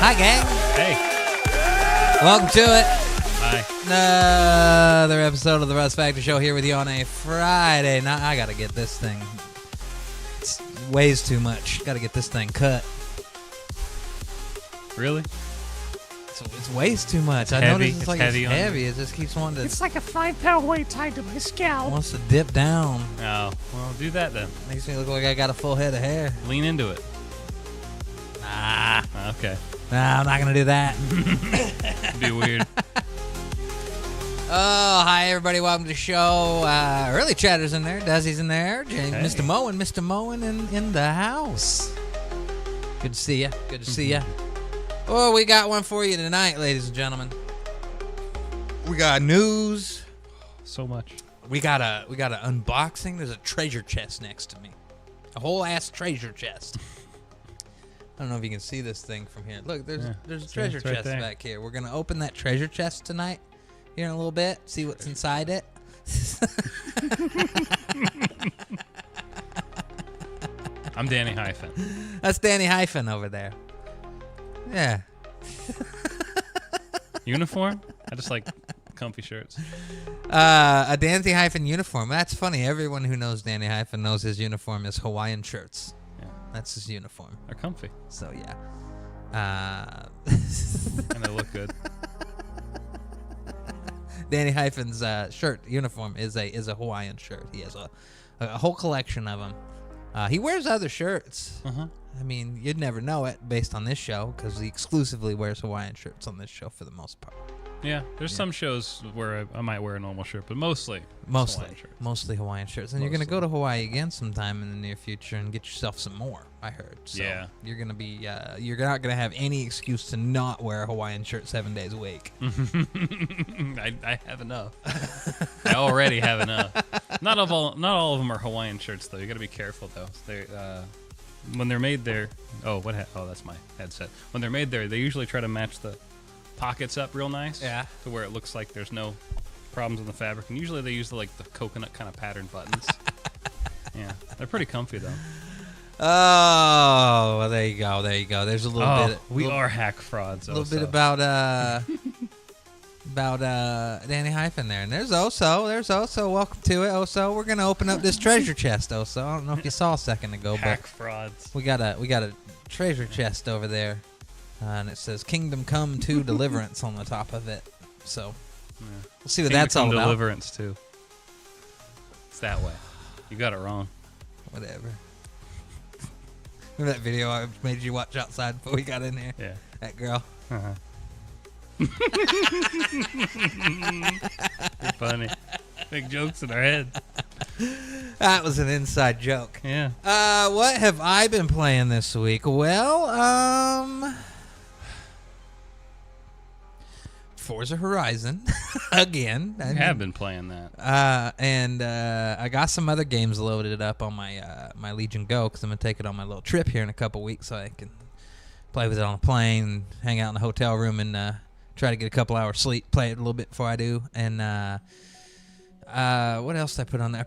Hi, gang. Hey. Welcome to it. Hi. Another episode of the Russ Factor Show here with you on a Friday. Now, I got to get this thing. It weighs too much. Got to get this thing cut. Really? It weighs too much. I heavy. noticed it's like heavy it's heavy. It just keeps wanting to. It's like a 5-pound weight tied to my scalp. Wants to dip down. Oh, well, do that then. Makes me look like I got a full head of hair. Lean into it. Nah. Okay. Nah, I'm not going to do that. It'd be weird. Oh, hi, everybody. Welcome to the show. Early Chatter's in there. Desi's in there. James, Hey. Mr. Moen in the house. Good to see you. Good to see you. Oh, we got one for you tonight, ladies and gentlemen. We got news. So much. We got a unboxing. There's a treasure chest next to me. A whole ass treasure chest. I don't know if you can see this thing from here. Look, there's a treasure it's right chest there. back here. We're gonna open that treasure chest tonight here in a little bit. See what's inside it. I'm Danny Hyphen. That's Danny Hyphen over there. Yeah. Uniform? I just like comfy shirts. A Danny Hyphen uniform. That's funny. Everyone who knows Danny Hyphen knows his uniform is Hawaiian shirts. Yeah. That's his uniform. They're comfy. So yeah. And they look good. Danny Hyphen's shirt uniform is a Hawaiian shirt. He has a whole collection of them. He wears other shirts. Uh-huh. I mean, you'd never know it based on this show because he exclusively wears Hawaiian shirts on this show for the most part. Yeah, there's some shows where I might wear a normal shirt, but mostly Hawaiian shirts. And you're going to go to Hawaii again sometime in the near future and get yourself some more, I heard. So Yeah. You're going to be, you're not going to have any excuse to not wear a Hawaiian shirt 7 days a week. I have enough. I already have enough. Not all of them are Hawaiian shirts though. You got to be careful though. They when they're made there. Oh, that's my headset. When they're made there, they usually try to match the pockets up real nice. Yeah. To where it looks like there's no problems in the fabric, and usually they use the coconut kind of pattern buttons. Yeah, they're pretty comfy though. Oh, well, there you go. There's a little bit. We are hack frauds. A little bit about Danny Hyphen there, and there's Oso. Welcome to it, Oso. We're gonna open up this treasure chest, Oso. I don't know if you saw a second ago, hack but frauds. we got a treasure chest over there, and it says "Kingdom Come to Deliverance" on the top of it. So we'll see what that's all about. Deliverance too. It's that way. You got it wrong. Whatever. Remember that video I made you watch outside before we got in here? Yeah. That girl. Uh-huh. You're funny. Big jokes in our head. That was an inside joke. Yeah. What have I been playing this week? Well, Forza Horizon again. I have been playing that. And I got some other games loaded up on my my Legion Go because I'm gonna take it on my little trip here in a couple weeks, so I can play with it on a plane, hang out in the hotel room, and try to get a couple hours sleep. Play it a little bit before I do. And what else did I put on there? I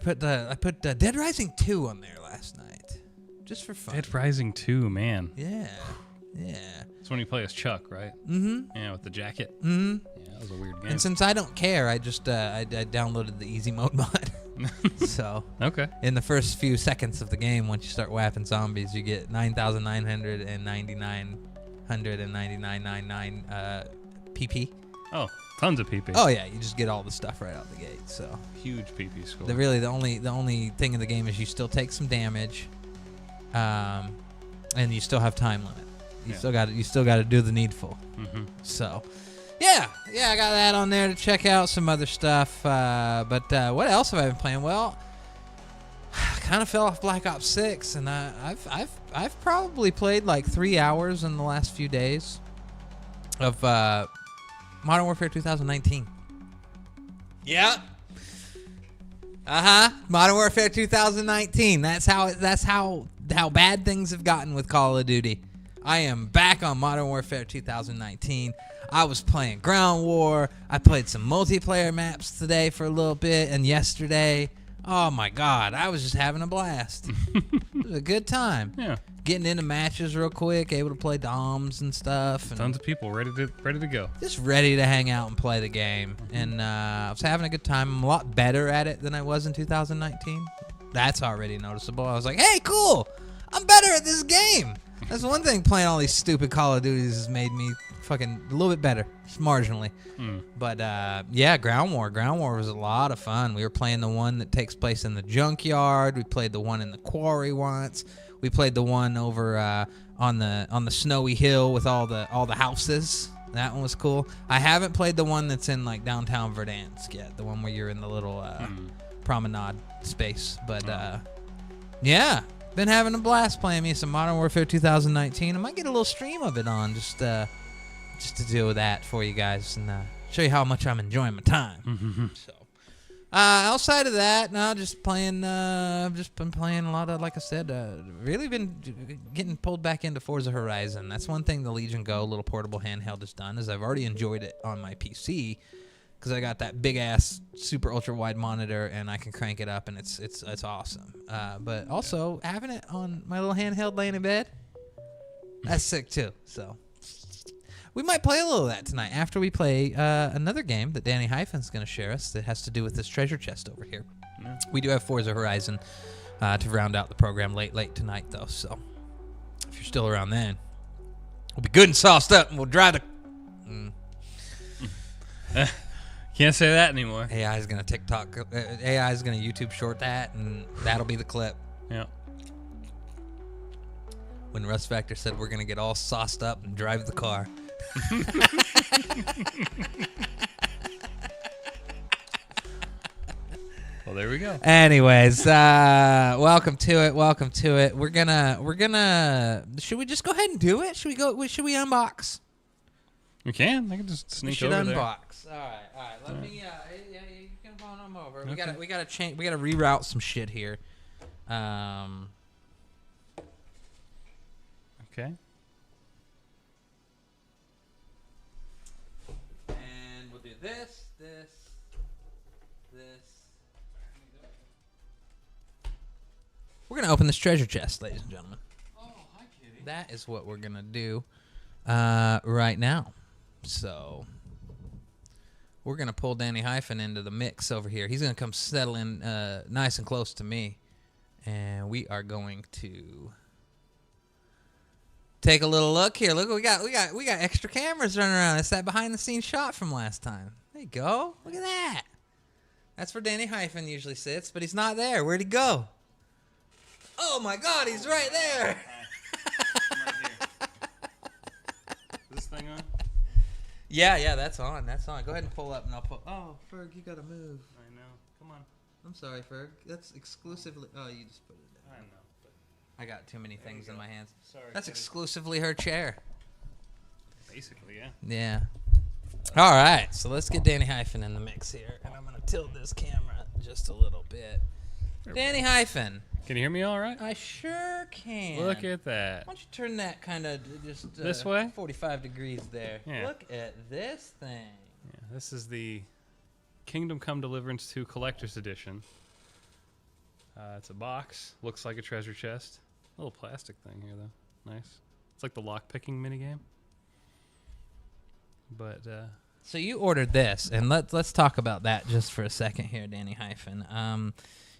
put Dead Rising 2 on there last night, just for fun. Dead Rising 2, man. Yeah. It's when you play as Chuck, right? Mm-hmm. Yeah, with the jacket. Mm-hmm. Yeah, that was a weird game. And since I don't care, I just I downloaded the easy mode mod. So okay. in the first few seconds of the game, once you start whapping zombies, you get 9,999 PP. Oh, tons of PP. Oh yeah, you just get all the stuff right out the gate. So Huge PP score. the only thing in the game is you still take some damage, and you still have time limit. You still got to do the needful. Mm-hmm. So, yeah, I got that on there to check out some other stuff. But what else have I been playing? Well, I kind of fell off Black Ops 6, and I've probably played like 3 hours in the last few days of Modern Warfare 2019. Yeah. Modern Warfare 2019. That's how bad things have gotten with Call of Duty. I am back on Modern Warfare 2019. I was playing Ground War. I played some multiplayer maps today for a little bit and yesterday. Oh my God, I was just having a blast. It was a good time. Yeah. getting into matches real quick, able to play DOMs and stuff. And Tons of people ready to go. just ready to hang out and play the game. And I was having a good time. I'm a lot better at it than I was in 2019. That's already noticeable. I was like, hey, cool. I'm better at this game. That's one thing playing all these stupid Call of Duties has made me fucking a little bit better, just marginally. But yeah, Ground War. Ground War was a lot of fun. We were playing the one that takes place in the junkyard. We played the one in the quarry once. We played the one over on the snowy hill with all the houses. That one was cool. I haven't played the one that's in like downtown Verdansk yet. The one where you're in the little promenade space. But yeah. Been having a blast playing me some Modern Warfare 2019. I might get a little stream of it on just to do that for you guys and show you how much I'm enjoying my time. So, outside of that, no, just playing. I've just been playing a lot of, like I said, really been getting pulled back into Forza Horizon. That's one thing the Legion Go little portable handheld has done is I've already enjoyed it on my PC. Because I got that big ass super ultra wide monitor and I can crank it up and it's awesome. But also having it on my little handheld laying in bed, that's sick too. So we might play a little of that tonight after we play another game that Danny Hyphen's going to share us that has to do with this treasure chest over here. Yeah. We do have Forza Horizon to round out the program late tonight though. So if you're still around then, we'll be good and sauced up and we'll drive the... Can't say that anymore. AI is gonna AI is gonna YouTube short that, and that'll be the clip. Yeah. When Russ Factor said we're gonna get all sauced up and drive the car. Well, there we go. Anyways, welcome to it. Welcome to it. We're gonna. Should we just go ahead and do it? Should we go? Should we unbox? We can. I can just sneak over there. Unbox. All right. Let me. Yeah, you can phone them over. Okay. We gotta change. We gotta reroute some shit here. Okay. And we'll do this. We're gonna open this treasure chest, ladies and gentlemen. Oh, hi, Kitty. That is what we're gonna do right now. So we're going to pull Danny Hyphen into the mix over here. He's going to come settle in nice and close to me. And we are going to take a little look here. Look, we got extra cameras running around. It's that behind the scenes shot from last time. There you go. Look at that. That's where Danny Hyphen usually sits, but he's not there. Where'd he go? Oh my God, he's right there. I'm right here. Is this thing on? Yeah, that's on. Go ahead and pull up and I'll pull. Oh, Ferg, you gotta move. I know. Come on. I'm sorry, Ferg. That's exclusively. Oh, you just put it down. I know. But I got too many things in my hands. Sorry. That's exclusively her chair. Basically, yeah. Yeah. All right, so let's get Danny Hyphen in the mix here, and I'm gonna tilt this camera just a little bit. Danny Hyphen. Can you hear me all right? I sure can. Look at that. Why don't you turn that kind of just this way? 45 degrees there. Yeah. Look at this thing. Yeah, this is the Kingdom Come Deliverance 2 Collector's Edition. It's a box. Looks like a treasure chest. A little plastic thing here, though. Nice. It's like the lock-picking minigame. But, So you ordered this, and let's talk about that just for a second here, Danny Hyphen.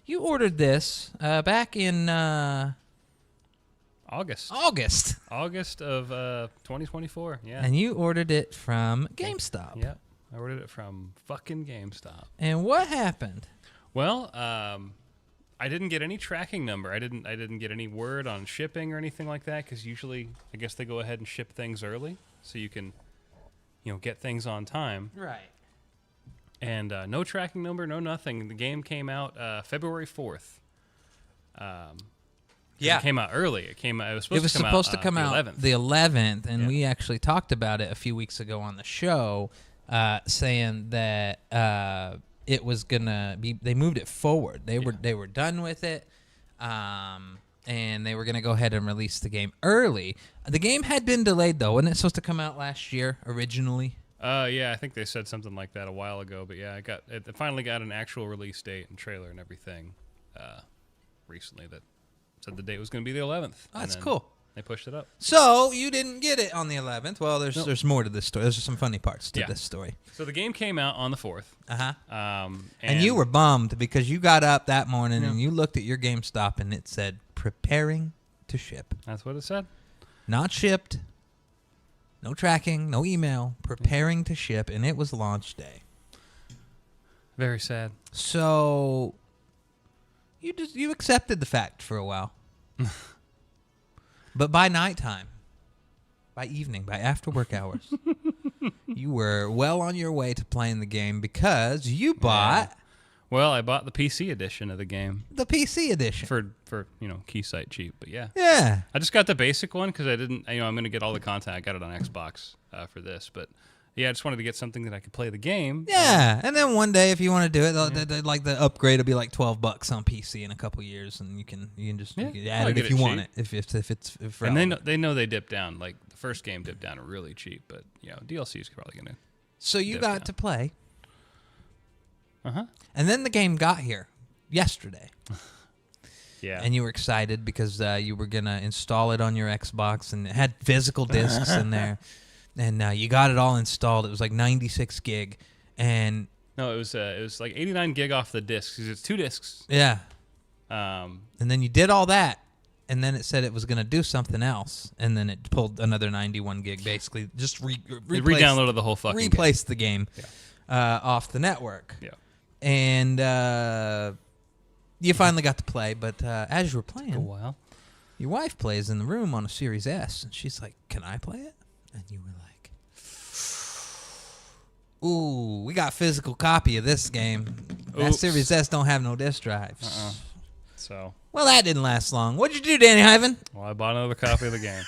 You ordered this back in August. August of 2024, yeah. And you ordered it from GameStop. Yep. I ordered it from fucking GameStop. And what happened? Well, I didn't get any tracking number. I didn't get any word on shipping or anything like that, because usually I guess they go ahead and ship things early so you can, get things on time. Right. And no tracking number, no nothing. The game came out February 4th. Yeah. It came out early. It was supposed to come out the 11th, and yeah. we actually talked about it a few weeks ago on the show, saying that it was gonna be. They moved it forward. They were done with it, and they were gonna go ahead and release the game early. The game had been delayed though. Wasn't it supposed to come out last year originally? Yeah, I think they said something like that a while ago. But yeah, it finally got an actual release date and trailer and everything recently that said the date was going to be the 11th. Oh, that's cool. They pushed it up. So you didn't get it on the 11th. Well, there's more to this story. There's some funny parts to this story. So the game came out on the 4th. And you were bummed because you got up that morning and you looked at your GameStop and it said preparing to ship. That's what it said. Not shipped. No tracking. No email. Preparing to ship, and it was launch day. Very sad. So you accepted the fact for a while. But by nighttime, by evening, by after work hours, you were well on your way to playing the game because you bought... Yeah. Well, I bought the PC edition of the game. The PC edition. For Keysight cheap, but yeah. Yeah. I just got the basic one because I didn't, I'm going to get all the content. I got it on Xbox for this, but yeah, I just wanted to get something that I could play the game. Yeah, and then one day if you want to do it, like the upgrade will be like $12 on PC in a a couple years, and you can just you can add it if you want it. If it's and they know they dip down. Like the first game dipped down really cheap, but DLC is probably going to. So you got to play. And then the game got here yesterday. Yeah. And you were excited because you were going to install it on your Xbox, and it had physical discs in there. And you got it all installed. It was like 96 gig. And no, it was like 89 gig off the discs. It's 2 discs. Yeah. And then you did all that. And then it said it was going to do something else. And then it pulled another 91 gig, basically. Just re-downloaded the whole fucking replaced the game off the network. Yeah. And you finally got to play, but as you were playing, took a while. Your wife plays in the room on a Series S, and she's like, "Can I play it?" And you were like, "Ooh, we got physical copy of this game. That Series S don't have no disc drives." So. Well, that didn't last long. What'd you do, Danny Hyven? Well, I bought another copy of the game.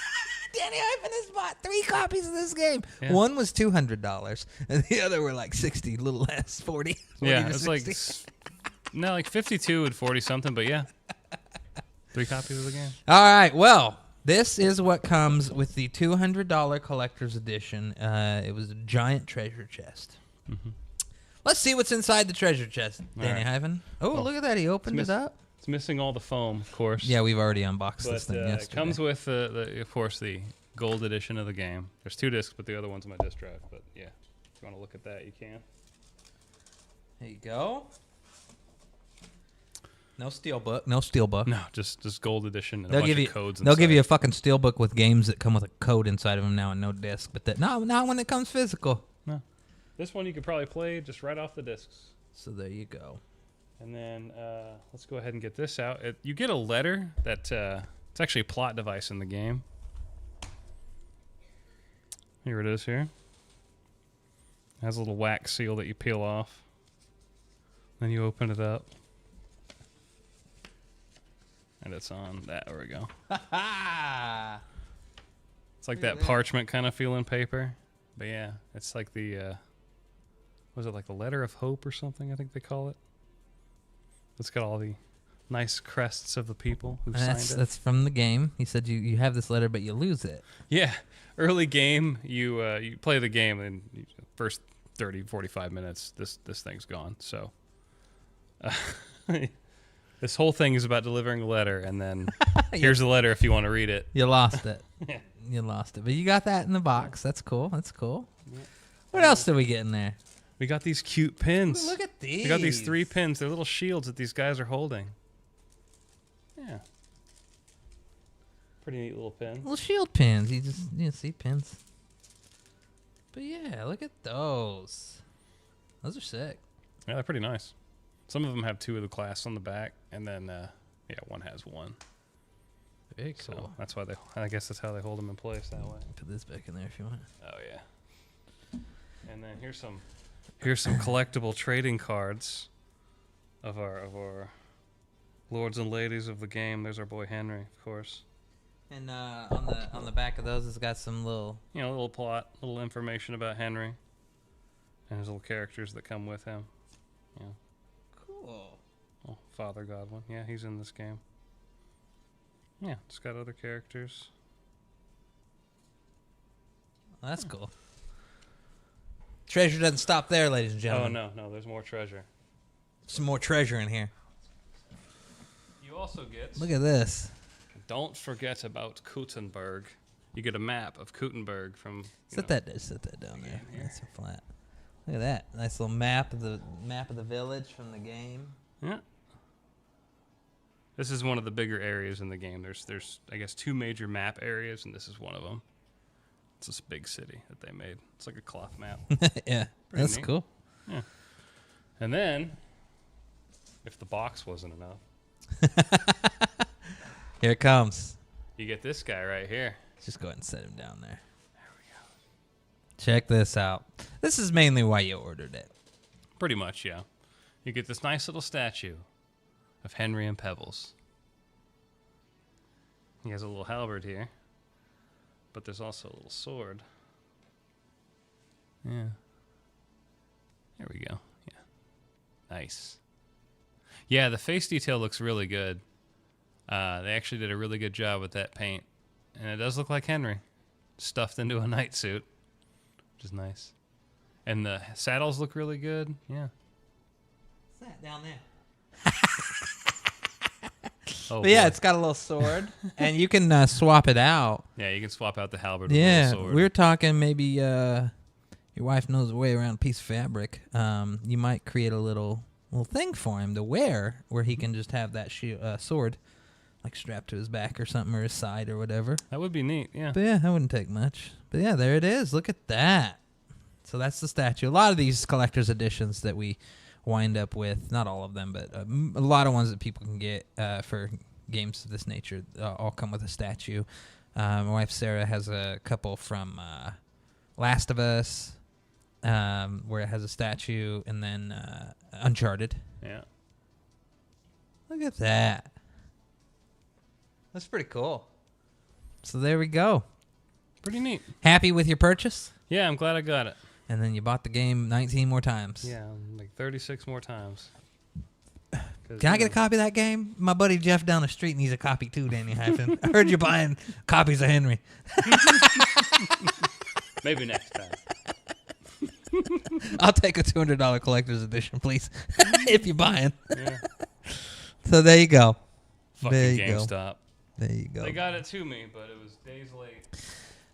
Danny Hyven has bought 3 copies of this game. Yeah. One was $200, and the other were like 60, a little less, 40. Yeah, it's like 52 and 40 something, but yeah, 3 copies of the game. All right, well, this is what comes with the $200 collector's edition. It was a giant treasure chest. Let's see what's inside the treasure chest, Danny Hyven. Oh, look at that! He opened it up. It's missing all the foam, of course. Yeah, we've already unboxed this thing yesterday. It comes with, of course, the gold edition of the game. There's 2 discs, but the other one's on my disc drive. But yeah, if you want to look at that, you can. There you go. No Steelbook. No Steelbook. No, just gold edition and they'll a bunch give you, of codes They'll inside. give you a fucking Steelbook with games that come with a code inside of them now and no disc. But not when it comes physical. No. This one you could probably play just right off the discs. So there you go. And then let's go ahead and get this out. You get a letter that it's actually a plot device in the game. Here it is here. It has a little wax seal that you peel off. Then you open it up. And it's on that. There we go. It's like that parchment kind of feeling paper. But yeah, it's like the, was it like the letter of hope or something, I think they call it? It's got all the nice crests of the people who signed it. That's from the game. He said you have this letter, but you lose it. Yeah. Early game, you play the game, and first 30, 45 minutes, this thing's gone. So this whole thing is about delivering a letter, and then here's the letter if you want to read it. You lost it. Yeah. You lost it. But you got that in the box. That's cool. That's cool. Yeah. What else did we get in there? We got these cute pins. Look at these. We got these 3 pins. They're little shields that these guys are holding. Yeah. Pretty neat little pins. Little shield pins. You see pins. But yeah, look at those. Those are sick. Yeah, they're pretty nice. Some of them have 2 of the class on the back, and then one has 1. Very cool. So that's why I guess that's how they hold them in place that way. Put this back in there if you want. Oh yeah. And then here's some collectible trading cards of our lords and ladies of the game. There's our boy Henry, of course. And on the back of those, it's got some little little plot, little information about Henry, and his little characters that come with him. Yeah. Cool. Oh, Father Godwin. Yeah, he's in this game. Yeah, it's got other characters. Well, that's cool. Treasure doesn't stop there, ladies and gentlemen. Oh, no, there's more treasure. Some more treasure in here. You also get... Look at this. Don't forget about Gutenberg. You get a map of Gutenberg from. Set that down there. That's so flat. Look at that. Nice little map of the village from the game. Yeah. This is one of the bigger areas in the game. There's I guess 2 major map areas, and this is one of them. It's this big city that they made. It's like a cloth map. Yeah, Pretty that's neat. cool. Yeah. And then, if the box wasn't enough, Here it comes. you get this guy right here. Just go ahead and set him down there. There we go. Check this out. This is mainly why you ordered it. Pretty much, yeah. You get this nice little statue of Henry and Pebbles. He has a little halberd here, but there's also a little sword. Yeah. There we go. Yeah. Nice. Yeah, the face detail looks really good. They actually did a really good job with that paint. And it does look like Henry, stuffed into a night suit, which is nice. And the saddles look really good. Yeah. What's that down there? Oh, But yeah, boy. it's got a little sword, and you can swap it out. Yeah, you can swap out the halberd with a Yeah, little sword. we were talking maybe your wife knows the way around a piece of fabric. You might create a little thing for him to wear where he can just have that sword like strapped to his back or something, or his side or whatever. That would be neat, yeah. But yeah, that wouldn't take much. But yeah, there it is. Look at that. So that's the statue. A lot of these collector's editions that we wind up with, not all of them, but a lot of ones that people can get for games of this nature all come with a statue. My wife Sarah has a couple from Last of Us, where it has a statue, and then Uncharted. Yeah. Look at that. That's pretty cool. So there we go. Pretty neat. Happy with your purchase? Yeah, I'm glad I got it. And then you bought the game 19 more times. Yeah, like 36 more times. Can I get a copy of that game? My buddy Jeff down the street needs a copy too, Danny Hyphen. I heard you buying copies of Henry. Maybe next time. I'll take a $200 collector's edition, please, if you're buying. Yeah. So there you go. Fucking There you go. GameStop. There you go. They got it to me, but it was days late.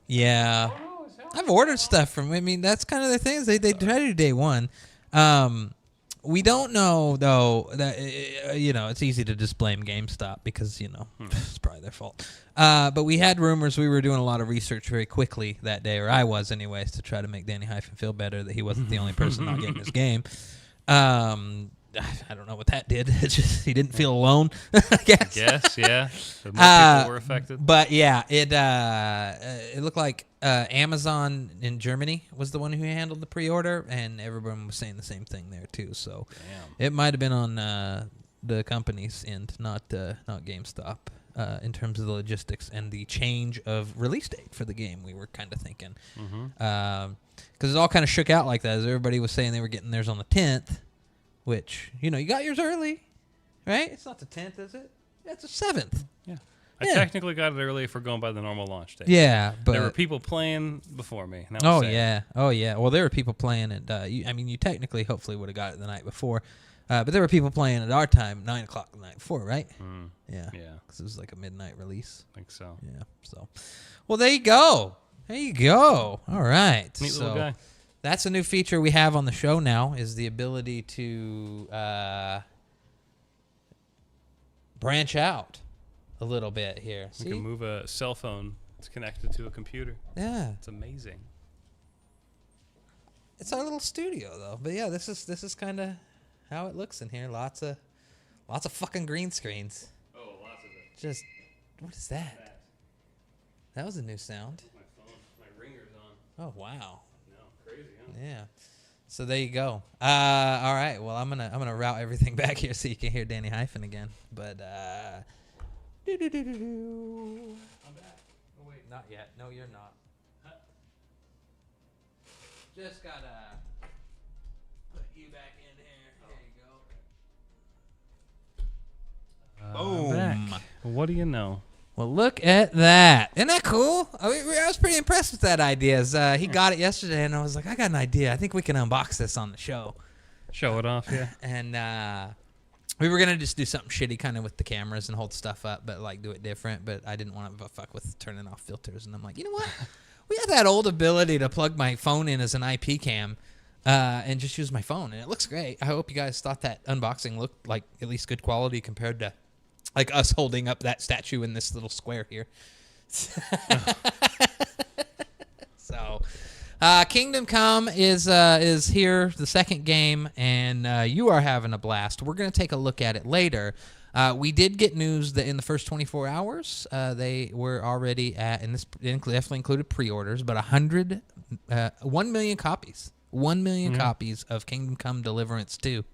Yeah. Oh, no, it's hell. I've ordered stuff from. I mean, that's kind of the things they try to do day one. We don't know though that it's easy to just blame GameStop because it's probably their fault. But we had rumors. We were doing a lot of research very quickly that day, or I was anyways, to try to make Danny Hyphen feel better that he wasn't the only person not getting his game. I don't know what that did. It's just he didn't feel alone. I guess. Yes, yeah. So more people were affected. But yeah, it looked like Amazon in Germany was the one who handled the pre-order, and everyone was saying the same thing there too. So it might have been on the company's end, not GameStop, in terms of the logistics and the change of release date for the game. We were kind of thinking because it all kind of shook out like that, as everybody was saying they were getting theirs on the 10th. Which, you got yours early, right? It's not the 10th, is it? Yeah, it's the 7th. Yeah. I technically got it early if we're going by the normal launch date. Yeah, but there were people playing before me. And that was sad. yeah. Well, there were people playing at, you technically, hopefully would have got it the night before. But there were people playing at our time, 9 o'clock the night before, right? Yeah. Yeah. Because it was like a midnight release. I think so. Yeah, so. Well, there you go. There you go. All right. Neat little guy. That's a new feature we have on the show now, is the ability to branch out a little bit here. You See? can move a cell phone. It's connected to a computer. Yeah. It's amazing. It's our little studio though. But yeah, this is kind of how it looks in here. Lots of fucking green screens. Oh, lots of it. Just what is that? That was a new sound. My phone, my ringer's on. Oh, wow. Crazy, huh? Yeah. So there you go. All right. Well, I'm gonna route everything back here so you can hear Danny Hyphen again. But I'm back. oh wait, not yet. No, you're not. Just gotta put you back in here. There you go. Boom. Back. What do you know? Well, look at that. Isn't that cool? I was pretty impressed with that idea. He got it yesterday, and I was like, I got an idea. I think we can unbox this on the show. Show it off, yeah. And We were gonna just do something shitty, kind of with the cameras and hold stuff up, but like do it different. But I didn't want to fuck with turning off filters, and I'm like, you know what? We got that old ability to plug my phone in as an IP cam, and just use my phone, and it looks great. I hope you guys thought that unboxing looked like at least good quality compared to like us holding up that statue in this little square here. So. Kingdom Come is here, the second game, and you are having a blast. We're going to take a look at it later. We did get news that in the first 24 hours, they were already at, and this definitely included pre-orders, but 1 million copies. 1 million copies of Kingdom Come Deliverance 2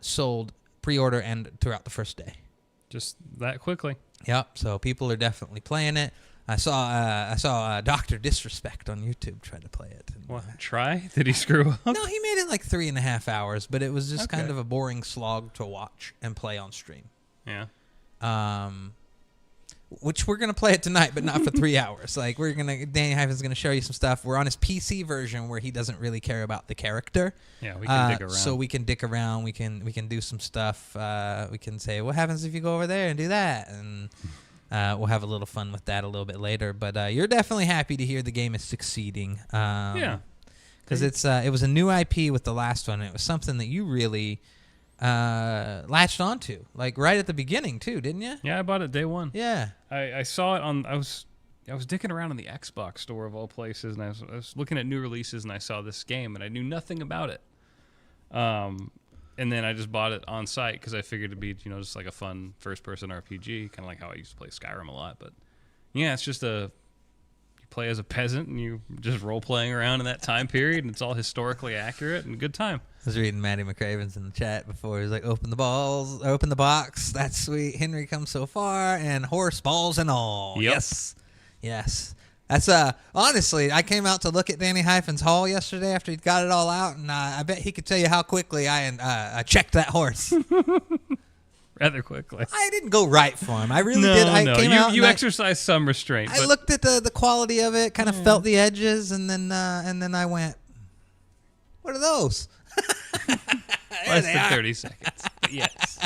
sold pre-order and throughout the first day. Just that quickly. Yep, so people are definitely playing it. I saw Dr. Disrespect on YouTube try to play it. What? Try? Did he screw up? No, he made it like 3.5 hours, but it was just kind of a boring slog to watch and play on stream. Yeah. Which we're gonna play it tonight, but not for 3 hours. Like Danny Hyphen's gonna show you some stuff. We're on his PC version where he doesn't really care about the character. Yeah, we can dig around. So we can dick around. We can do some stuff. We can say, what happens if you go over there and do that? And we'll have a little fun with that a little bit later. But you're definitely happy to hear the game is succeeding. Yeah. Because it was a new IP with the last one. And it was something that you really latched onto, like right at the beginning too, didn't you? Yeah, I bought it day one. Yeah. I saw it on. I was dicking around in the Xbox store of all places, and I was looking at new releases, and I saw this game, and I knew nothing about it. And then I just bought it on site because I figured it'd be, just like a fun first-person RPG, kind of like how I used to play Skyrim a lot. But yeah, it's just you play as a peasant and you just role-playing around in that time period, and it's all historically accurate and a good time. I was reading Matty McCraven's in the chat before. He was like, open the box. That's sweet. Henry comes so far, and horse balls and all. Yep. Yes. That's honestly, I came out to look at Danny Hyphen's haul yesterday after he'd got it all out, and I bet he could tell you how quickly I checked that horse. Rather quickly. I didn't go right for him. I really did. I came out. You exercised some restraint. I looked at the quality of it, kind of felt the edges, and then I went, "What are those?" Less than 30 seconds. But yes.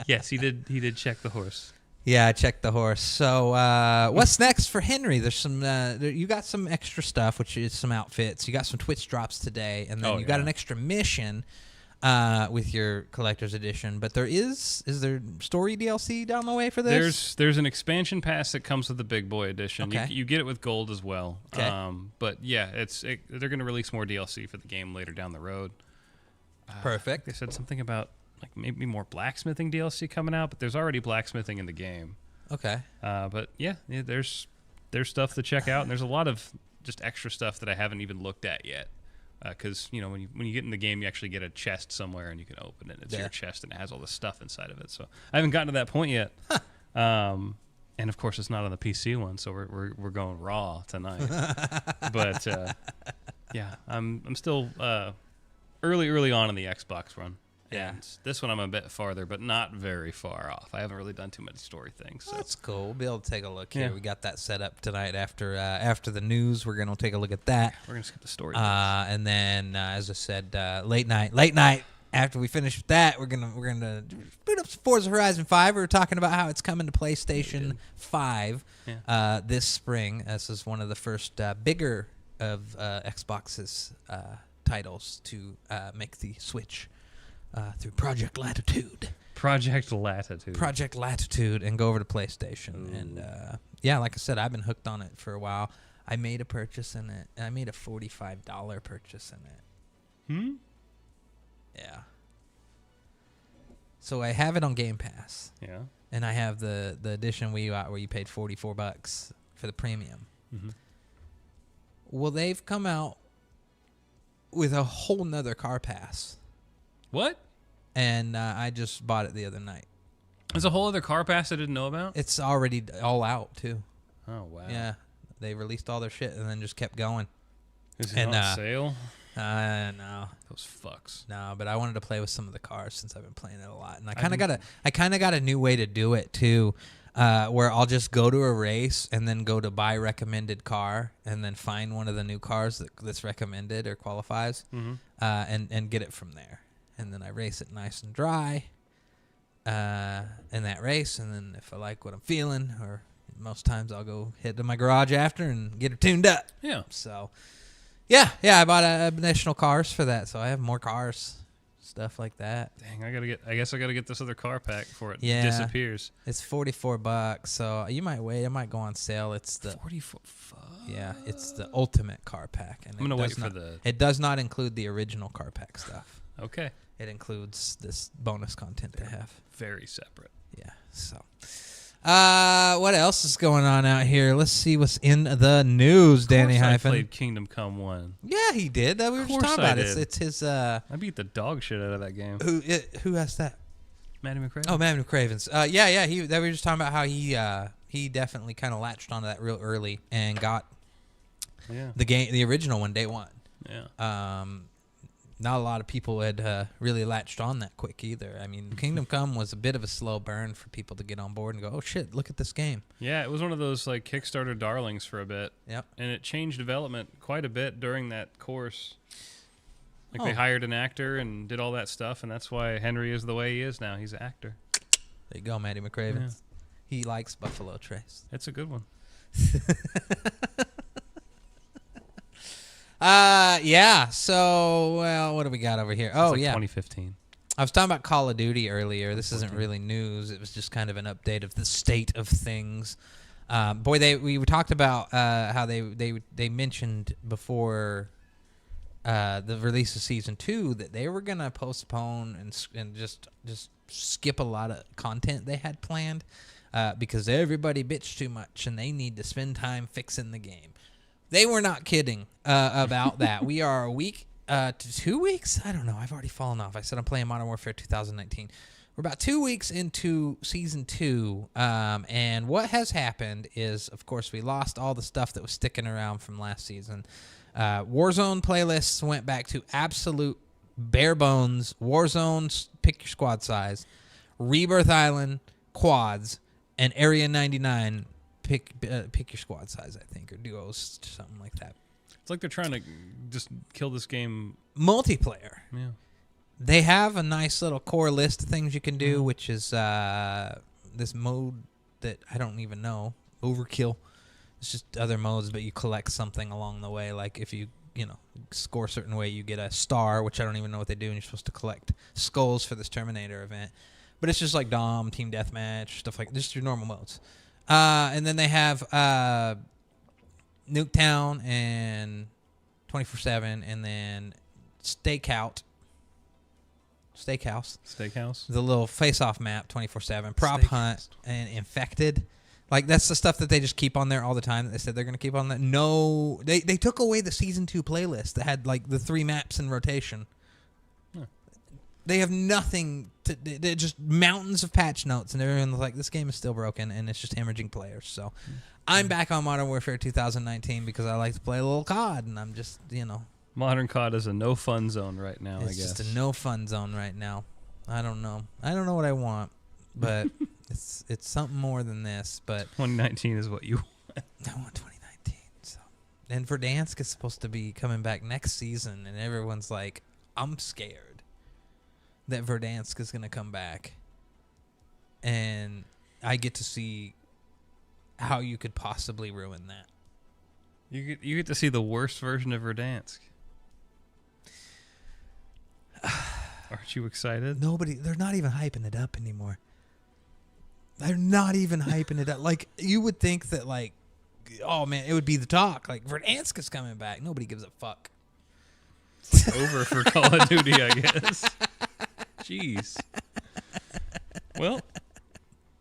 Yes, he did check the horse. Yeah, I checked the horse. So what's next for Henry? There's some you got some extra stuff, which is some outfits. You got some Twitch drops today, and then you got an extra mission with your collector's edition. But is there story DLC down the way for this? There's an expansion pass that comes with the big boy edition. Okay. You get it with gold as well. Okay. But yeah, they're going to release more DLC for the game later down the road. Perfect. They said something about like maybe more blacksmithing DLC coming out, but there's already blacksmithing in the game. Okay. But yeah, there's stuff to check out, and there's a lot of just extra stuff that I haven't even looked at yet. Because when you get in the game, you actually get a chest somewhere, and you can open it. It's your chest, and it has all the stuff inside of it. So I haven't gotten to that point yet. And of course, it's not on the PC one, so we're going raw tonight. But yeah, I'm still early on in the Xbox run. Yeah. And this one I'm a bit farther, but not very far off. I haven't really done too many story things. So. That's cool. We'll be able to take a look here. Yeah. We got that set up tonight after the news. We're going to take a look at that. We're going to skip the story. And then, as I said, late night. After we finish with that, we're gonna boot up Forza Horizon 5. We were talking about how it's coming to PlayStation 5 this spring. This is one of the first bigger of Xbox's titles to make the switch through Project Latitude. Project Latitude, and go over to PlayStation. Ooh. And like I said, I've been hooked on it for a while. I made a purchase in it. I made a $45 purchase in it. Yeah. So I have it on Game Pass. Yeah. And I have the edition where you paid $44 for the premium. Mm-hmm. Well, they've come out with a whole nother car pass. What? And I just bought it the other night. There's a whole other car pass I didn't know about? It's already all out, too. Oh, wow. Yeah. They released all their shit and then just kept going. Is it on sale? No. Those fucks. No, but I wanted to play with some of the cars since I've been playing it a lot. And I kind of got a new way to do it, too, where I'll just go to a race and then go to buy recommended car and then find one of the new cars that's recommended or qualifies and get it from there. and then I race it nice and dry in that race, and then if I like what I'm feeling, or most times I'll go head to my garage after and get her tuned up. Yeah. So, yeah, I bought additional cars for that, so I have more cars, stuff like that. Dang, I guess I gotta get this other car pack before it Yeah. disappears. It's $44, so you might wait. It might go on sale. It's the 44. Fuck. yeah, it's the ultimate car pack, and I'm gonna wait for the. It does not include the original car pack stuff. Okay. It includes this bonus content they have. Very separate. Yeah. So, what else is going on out here? Let's see what's in the news, Danny Of course Hyphen. I played Kingdom Come 1. Yeah, he did. We were just course talking I about it. did. It's his. I beat the dog shit out of that game. Who asked that? Maddie McRae. Oh, Matt McCraven's. Yeah. We were just talking about how he definitely kind of latched onto that real early and got Yeah. the original one day one. Yeah. Not a lot of people had really latched on that quick either. I mean, Kingdom Come was a bit of a slow burn for people to get on board and go, oh shit, look at this game. Yeah, it was one of those like Kickstarter darlings for a bit. Yep. And it changed development quite a bit during that course. Like Oh. they hired an actor and did all that stuff, and that's why Henry is the way he is now. He's an actor. There you go, Matty McCraven. Yeah. He likes Buffalo Trace. It's a good one. Yeah. So, well, what do we got over here? Oh, It's like yeah. 2015. I was talking about Call of Duty earlier. This isn't really news. It was just kind of an update of the state of things. We talked about how they mentioned before the release of season 2 that they were gonna postpone and just skip a lot of content they had planned because everybody bitched too much and they need to spend time fixing the game. They were not kidding about that. We are a week to 2 weeks. I don't know. I've already fallen off. I said I'm playing Modern Warfare 2019. We're about 2 weeks into season 2, and what has happened is, of course, we lost all the stuff that was sticking around from last season. Warzone playlists went back to absolute bare bones. Warzone, pick your squad size. Rebirth Island, quads, and Area 99, pick your squad size, I think, or duos, something like that. It's like they're trying to just kill this game. Multiplayer. Yeah. They have a nice little core list of things you can do, which is this mode that I don't even know, Overkill. It's just other modes, but you collect something along the way. Like if you score a certain way, you get a star, which I don't even know what they do, and you're supposed to collect skulls for this Terminator event. But it's just like Dom, Team Deathmatch, stuff like just your normal modes. And then they have Nuketown and 24/7, and then Stakehouse, the little face-off map, 24/7, Prop Hunt, and Infected. Like, that's the stuff that they just keep on there all the time that they said they're going to keep on that. No, they took away the Season 2 playlist that had, like, the 3 maps in rotation. Huh. They have nothing they're just mountains of patch notes, and everyone's like, this game is still broken, and it's just hemorrhaging players. So I'm back on Modern Warfare 2019 because I like to play a little COD, and I'm just, Modern COD is a no-fun zone right now, I guess. It's just a no-fun zone right now. I don't know what I want, but it's something more than this. But 2019 is what you want. I want 2019. So, and Verdansk is supposed to be coming back next season, and everyone's like, I'm scared that Verdansk is going to come back, and I get to see how you could possibly ruin that. You get to see the worst version of Verdansk. Aren't you excited? They're not even hyping it up anymore. They're not even hyping it up. Like, you would think that, like, oh man, it would be the talk. Like, Verdansk is coming back. Nobody gives a fuck. It's over for Call of Duty, I guess. Jeez. Well,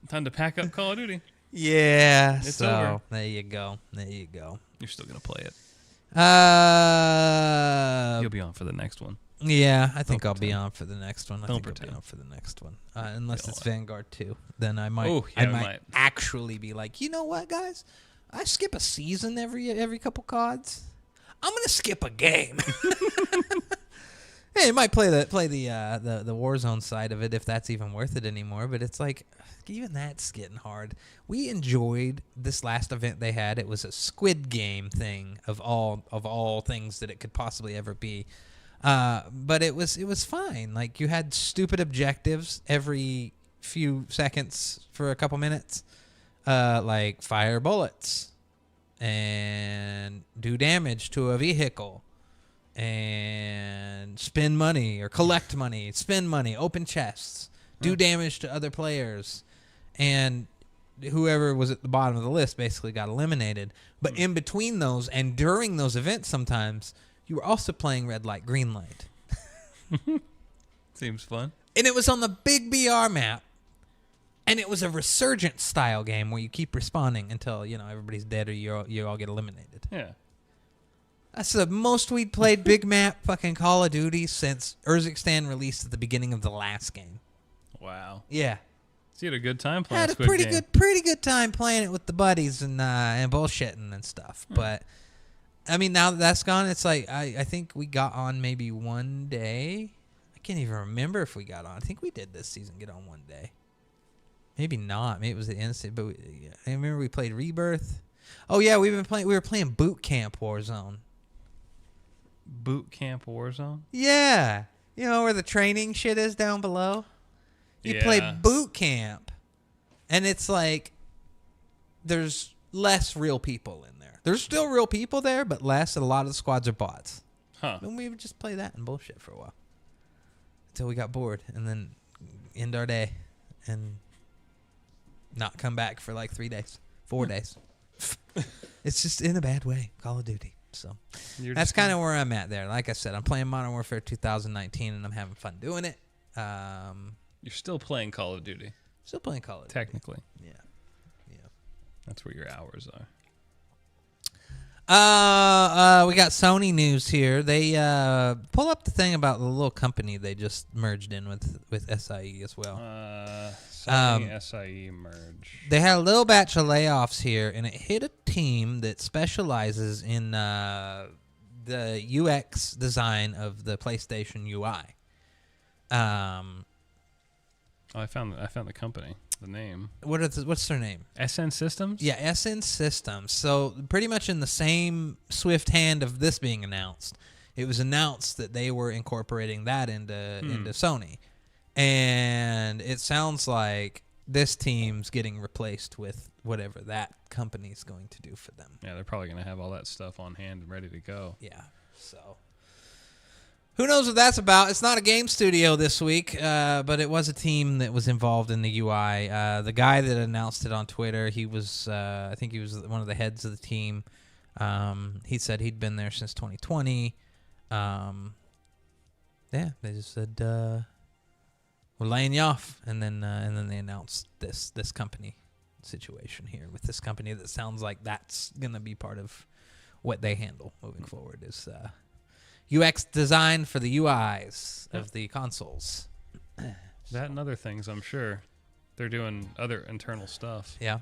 time to pack up Call of Duty. Yeah, It's so over. there you go. You're still going to play it. Uh, You'll be on for the next one. Yeah, I think Don't I'll be pretend. on for the next one. Don't pretend. Unless Don't it's lie. Vanguard 2. Then I might Oh, yeah, I we might might. actually be like, you know what, guys? I skip a season every couple CODs. I'm gonna skip a game. Hey, it might play the Warzone side of it if that's even worth it anymore. But it's like, even that's getting hard. We enjoyed this last event they had. It was a Squid Game thing of all things that it could possibly ever be. But it was fine. Like, you had stupid objectives every few seconds for a couple minutes, like fire bullets and do damage to a vehicle and spin money or collect money, spend money, open chests, do damage to other players, and whoever was at the bottom of the list basically got eliminated. But in between those and during those events, sometimes you were also playing red light, green light. Seems fun. And it was on the big BR map. And it was a resurgent style game where you keep respawning until, everybody's dead or you all get eliminated. Yeah. That's the most we'd played big map fucking Call of Duty since Urzikstan released at the beginning of the last game. Wow. Yeah. So you had a good time playing Had a Squid Game. pretty good time playing it with the buddies and bullshitting and stuff. But I mean, now that that's gone, it's like I think we got on maybe one day. I can't even remember if we got on. I think we did this season get on one day. Maybe not. Maybe it was the instant. But I remember we played Rebirth. Oh yeah, we were playing Boot Camp Warzone. Boot Camp Warzone? Yeah, where the training shit is down below. You play Boot Camp, and it's like there's less real people in there. There's still real people there, but less. And a lot of the squads are bots. Huh. And we would just play that and bullshit for a while until we got bored, and then end our day and not come back for like 3 days, 4 days. It's just in a bad way, Call of Duty. So that's kind of where I'm at there. Like I said, I'm playing Modern Warfare 2019, and I'm having fun doing it. You're still playing Call of Duty. Still playing Call of Duty. Technically. Yeah. That's where your hours are. We got Sony news here. They pull up the thing about the little company they just merged in with SIE as well. Sony SIE merge. They had a little batch of layoffs here, and it hit a team that specializes in the UX design of the PlayStation UI. I found the company, the name. What's their name? SN Systems? Yeah, SN Systems. So pretty much in the same swift hand of this being announced, it was announced that they were incorporating that into Sony. And it sounds like this team's getting replaced with whatever that company's going to do for them. Yeah, they're probably going to have all that stuff on hand and ready to go. Yeah, so who knows what that's about? It's not a game studio this week, but it was a team that was involved in the UI. The guy that announced it on Twitter, he was, I think he was one of the heads of the team. He said he'd been there since 2020. Yeah, they just said we're laying you off, and then they announced this company situation here with this company that sounds like that's gonna be part of what they handle moving forward is. UX design for the UIs of the consoles. That and other things, I'm sure. They're doing other internal stuff. Yeah.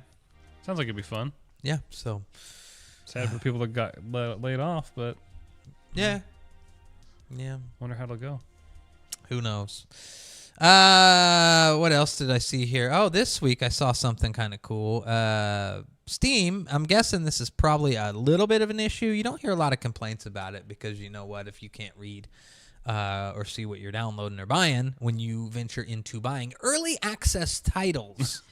Sounds like it'd be fun. Yeah, so. Sad for people that got laid off, but. Yeah. Yeah. Wonder how it'll go. Who knows? What else did I see here? Oh, this week I saw something kind of cool. Steam, I'm guessing this is probably a little bit of an issue. You don't hear a lot of complaints about it because you know what? If you can't read or see what you're downloading or buying when you venture into buying early access titles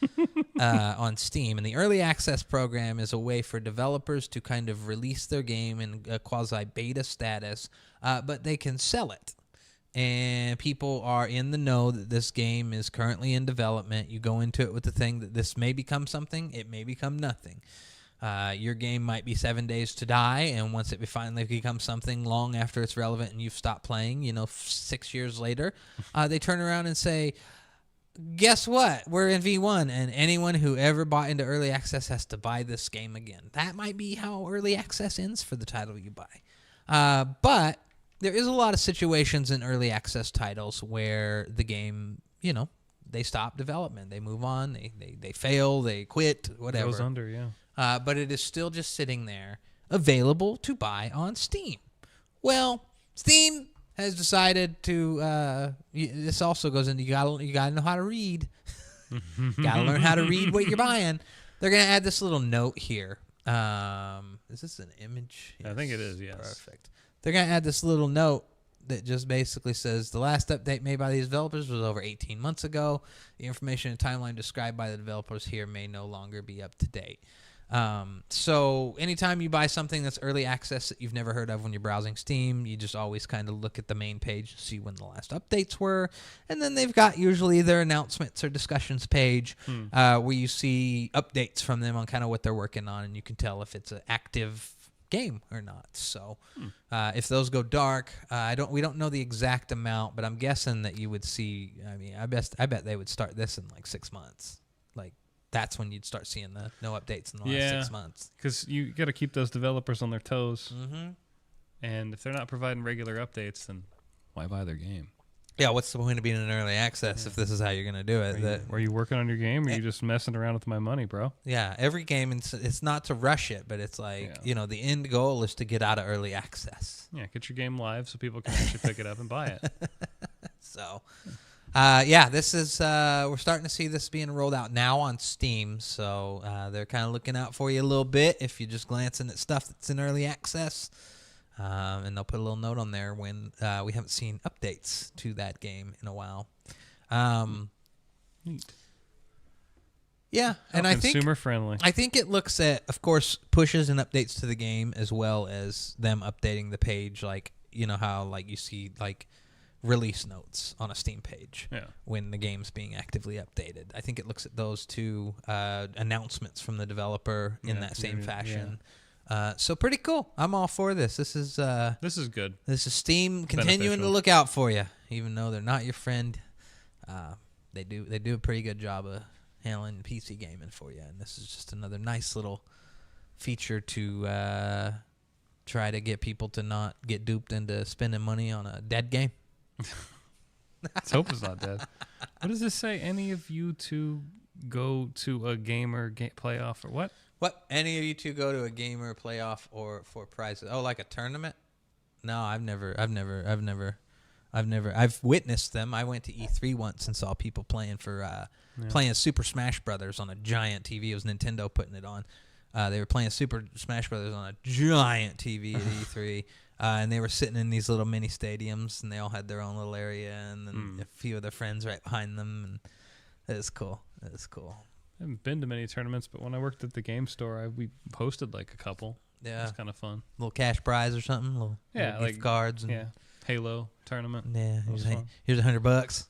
on Steam. And the early access program is a way for developers to kind of release their game in a quasi-beta status, but they can sell it. And people are in the know that this game is currently in development. You go into it with the thing that this may become something, it may become nothing. Your game might be 7 days to die, and once it finally becomes something long after it's relevant and you've stopped playing, 6 years later, they turn around and say, guess what? We're in V1, and anyone who ever bought into early access has to buy this game again. That might be how early access ends for the title you buy. But there is a lot of situations in early access titles where the game, they stop development. They move on. They fail. They quit, whatever. Goes under, yeah. But it is still just sitting there available to buy on Steam. Well, Steam has decided to, this also goes into, you gotta know how to read. Gotta learn how to read what you're buying. They're going to add this little note here. Is this an image? I think it is, yes. Perfect. They're going to add this little note that just basically says the last update made by these developers was over 18 months ago. The information and timeline described by the developers here may no longer be up to date. So anytime you buy something that's early access that you've never heard of when you're browsing Steam, you just always kind of look at the main page and see when the last updates were. And then they've got usually their announcements or discussions page where you see updates from them on kind of what they're working on, and you can tell if it's an active game or not. So if those go dark, we don't know the exact amount, but I'm guessing that you would see, I mean, I bet they would start this in like 6 months. Like, that's when you'd start seeing the no updates in the last 6 months. Because you got to keep those developers on their toes. Mm-hmm. And if they're not providing regular updates, then why buy their game? Yeah, what's the point of being in early access if this is how you're going to do it? Are you working on your game, or are you just messing around with my money, bro? Yeah, every game, it's not to rush it, but it's like, the end goal is to get out of early access. Yeah, get your game live so people can actually pick it up and buy it. So... this is we're starting to see this being rolled out now on Steam, so they're kind of looking out for you a little bit if you're just glancing at stuff that's in early access, and they'll put a little note on there when we haven't seen updates to that game in a while. Neat. Yeah, and I think consumer friendly. I think it looks at, of course, pushes and updates to the game as well as them updating the page, like how like you see like release notes on a Steam page when the game's being actively updated. I think it looks at those two announcements from the developer in that same fashion. So pretty cool. I'm all for this. This is good. This is Steam continuing to look out for you, even though they're not your friend. They do a pretty good job of handling PC gaming for you, and this is just another nice little feature to try to get people to not get duped into spending money on a dead game. Let's hope it's not dead. What does this say? Any of you two go to a gamer playoff or what? What? Any of you two go to a gamer playoff or for prizes? Oh, like a tournament? No, I've witnessed them. I went to E3 once and saw people playing playing Super Smash Brothers on a giant TV. It was Nintendo putting it on. They were playing Super Smash Brothers on a giant TV at E3. And they were sitting in these little mini stadiums, and they all had their own little area, and then a few of their friends right behind them, and it was cool. I haven't been to many tournaments, but when I worked at the game store, we hosted like a couple. Yeah, it was kind of fun. Little cash prize or something. Little gift cards. And Halo tournament. Yeah, here's $100.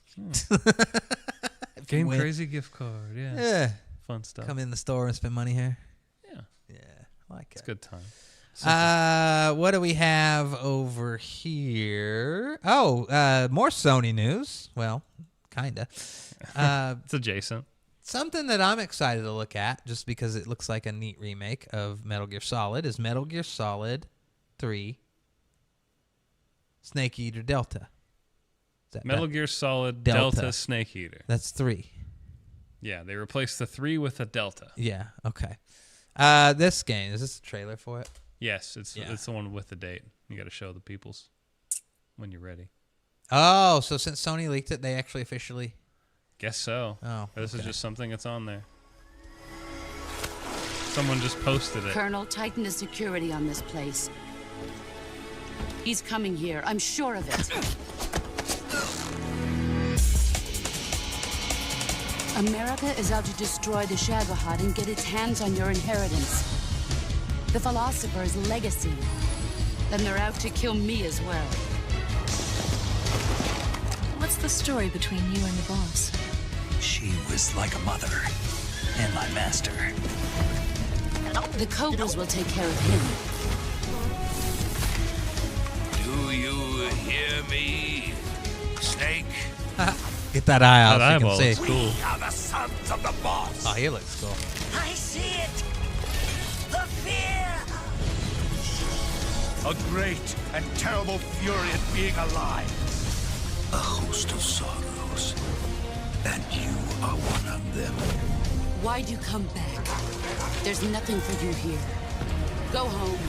Game Crazy gift card. Yeah, fun stuff. Come in the store and spend money here. Yeah, I like it. It's a good time. What do we have over here? Oh, more Sony news. Well, kinda. It's adjacent. Something that I'm excited to look at, just because it looks like a neat remake of Metal Gear Solid, is Metal Gear Solid 3 Snake Eater Delta. Metal Gear Solid Delta Snake Eater. That's 3. Yeah, they replaced the 3 with a Delta. Yeah, okay. This game, is this a trailer for it? Yes, it's the one with the date. You got to show the peoples when you're ready. Oh, so since Sony leaked it, they actually officially... Guess so. Oh, This is just something that's on there. Someone just posted it. Colonel, tighten the security on this place. He's coming here. I'm sure of it. America is out to destroy the Shagohod and get its hands on your inheritance. The Philosopher's legacy. Then they're out to kill me as well. What's the story between you and the boss? She was like a mother and my master. The Cobras will take care of him. Do you hear me, Snake? Get that eye out That so you eyeball can is see. cool. We are the sons of the boss. Oh, he looks cool. I see it. The fear. A great and terrible fury at being alive. A host of sorrows. And you are one of them. Why'd you come back? There's nothing for you here. Go home.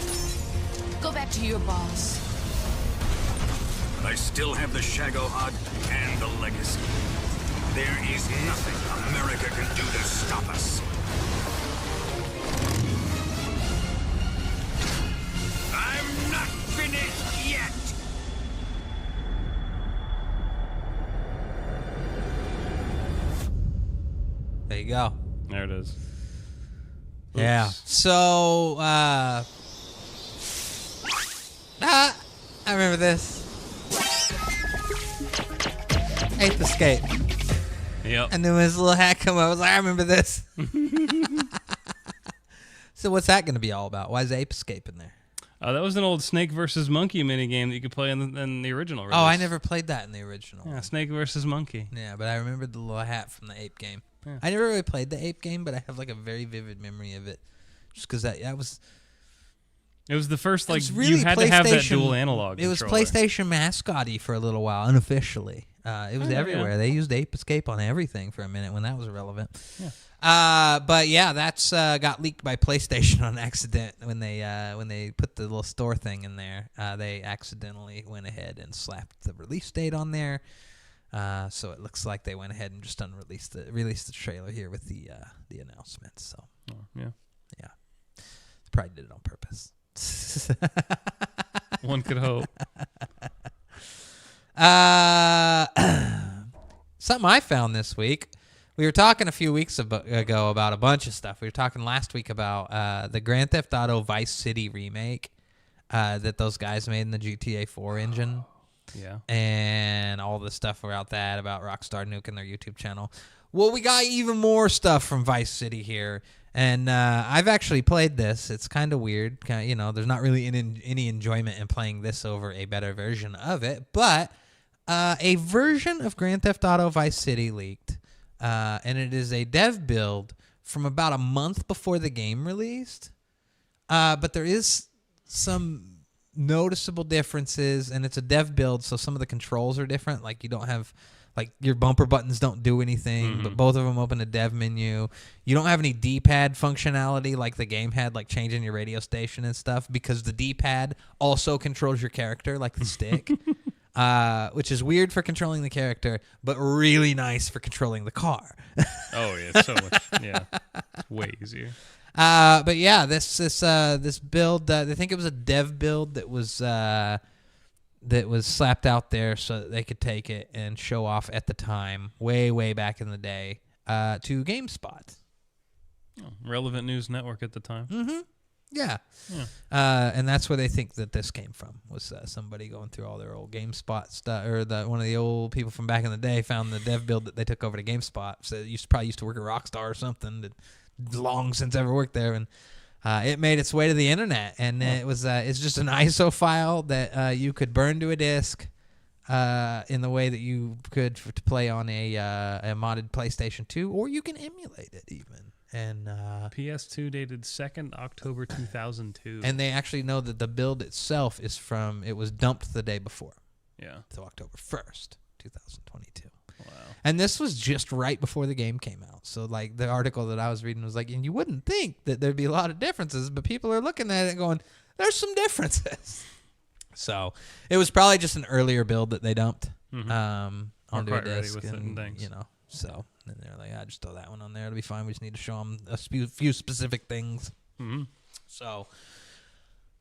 Go back to your boss. I still have the Shagohod and the legacy. There is nothing America can do to stop us. I'm not finished yet! There you go. There it is. Yeah. Oops. So, I remember this. Ape Escape. Yep. I knew his little hat come up. I was like, I remember this. So what's that going to be all about? Why is Ape Escape in there? That was an old Snake versus Monkey minigame that you could play in the original release. Oh, I never played that in the original. Yeah, Snake versus Monkey. Yeah, but I remembered the little hat from the Ape game. Yeah. I never really played the Ape game, but I have like a very vivid memory of it. Just because that was... It was the first, like, was really you had to have that PlayStation- dual analog It was controller. PlayStation mascotty for a little while, unofficially. It was Oh, yeah. everywhere. They used Ape Escape on everything for a minute when that was relevant. Yeah. But yeah, that's got leaked by PlayStation on accident when they put the little store thing in there. They accidentally went ahead and slapped the release date on there. So it looks like they went ahead and just released the trailer here with the announcement. So Oh, yeah. yeah, they probably did it on purpose. One could hope. Something I found this week. We were talking a few weeks ago about a bunch of stuff. We were talking last week about the Grand Theft Auto Vice City remake that those guys made in the GTA 4 engine. Yeah. And all the stuff about that, about Rockstar nuking their YouTube channel. Well, we got even more stuff from Vice City here. And I've actually played this. It's kind of weird. There's not really any enjoyment in playing this over a better version of it. But a version of Grand Theft Auto Vice City leaked. And it is a dev build from about a month before the game released. But there is some noticeable differences, and it's a dev build, so some of the controls are different. Like, you don't have... Like, your bumper buttons don't do anything, but both of them open a dev menu. You don't have any D-pad functionality like the game had, like changing your radio station and stuff, because the D-pad also controls your character, like the stick, which is weird for controlling the character, but really nice for controlling the car. Oh, yeah. So much. Yeah. It's way easier. But yeah, this build, I think it was a dev build that was slapped out there so that they could take it and show off at the time, way back in the day, to GameSpot. Oh, relevant news network at the time. Mm-hmm. Yeah. And that's where they think that this came from, was somebody going through all their old GameSpot stuff, or one of the old people from back in the day found the dev build that they took over to GameSpot. So it probably used to work at Rockstar or something that long since ever worked there, and it made its way to the internet, and it's just an ISO file that you could burn to a disk in the way that you could to play on a modded PlayStation 2, or you can emulate it even. And PS2 dated 2nd October 2002. And they actually know that the build itself it was dumped the day before. Yeah. So October 1st, 2022. Wow. And this was just right before the game came out. So, like, the article that I was reading was like, and you wouldn't think that there'd be a lot of differences, but people are looking at it going, there's some differences. So, it was probably just an earlier build that they dumped onto a quite ready disc. with it and things. So, and they're like, just throw that one on there. It'll be fine. We just need to show them a few specific things. Mm-hmm. So...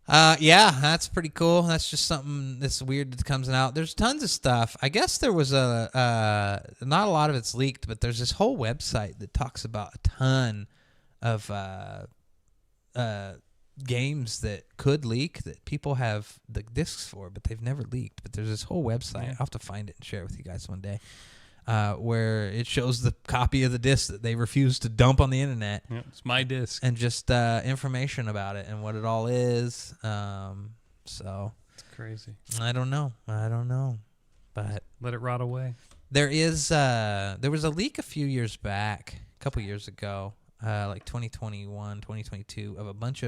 yeah, that's pretty cool. That's just something that's weird that comes out. There's tons of stuff. I guess there was not a lot of it's leaked, but there's this whole website that talks about a ton of games that could leak that people have the discs for, but they've never leaked. But there's this whole website. I'll have to find it and share it with you guys one day. Where it shows the copy of the disc that they refuse to dump on the internet. Yeah, it's my disc. And just information about it and what it all is. So It's crazy. I don't know. But Let it rot away. there was a leak a few years back, a couple years ago, like 2021, 2022, of a bunch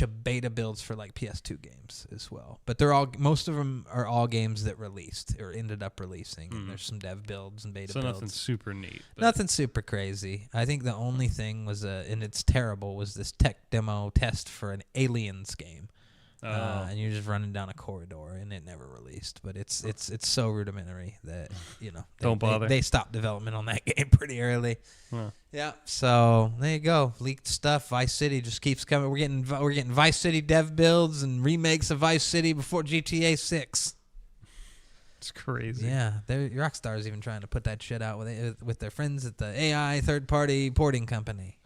of beta builds for like PS2 games as well. But most of them are all games that released or ended up releasing. And there's some dev builds and beta builds. So nothing super neat. But Nothing super crazy. I think the only thing was, and it's terrible, was this tech demo test for an Aliens game. And you're just running down a corridor, and it never released. But it's so rudimentary that Don't bother. They stopped development on that game pretty early. Huh. Yeah. So there you go. Leaked stuff. Vice City just keeps coming. We're getting Vice City dev builds and remakes of Vice City before GTA 6. It's crazy. Yeah, Rockstar's even trying to put that shit out with their friends at the AI third-party porting company.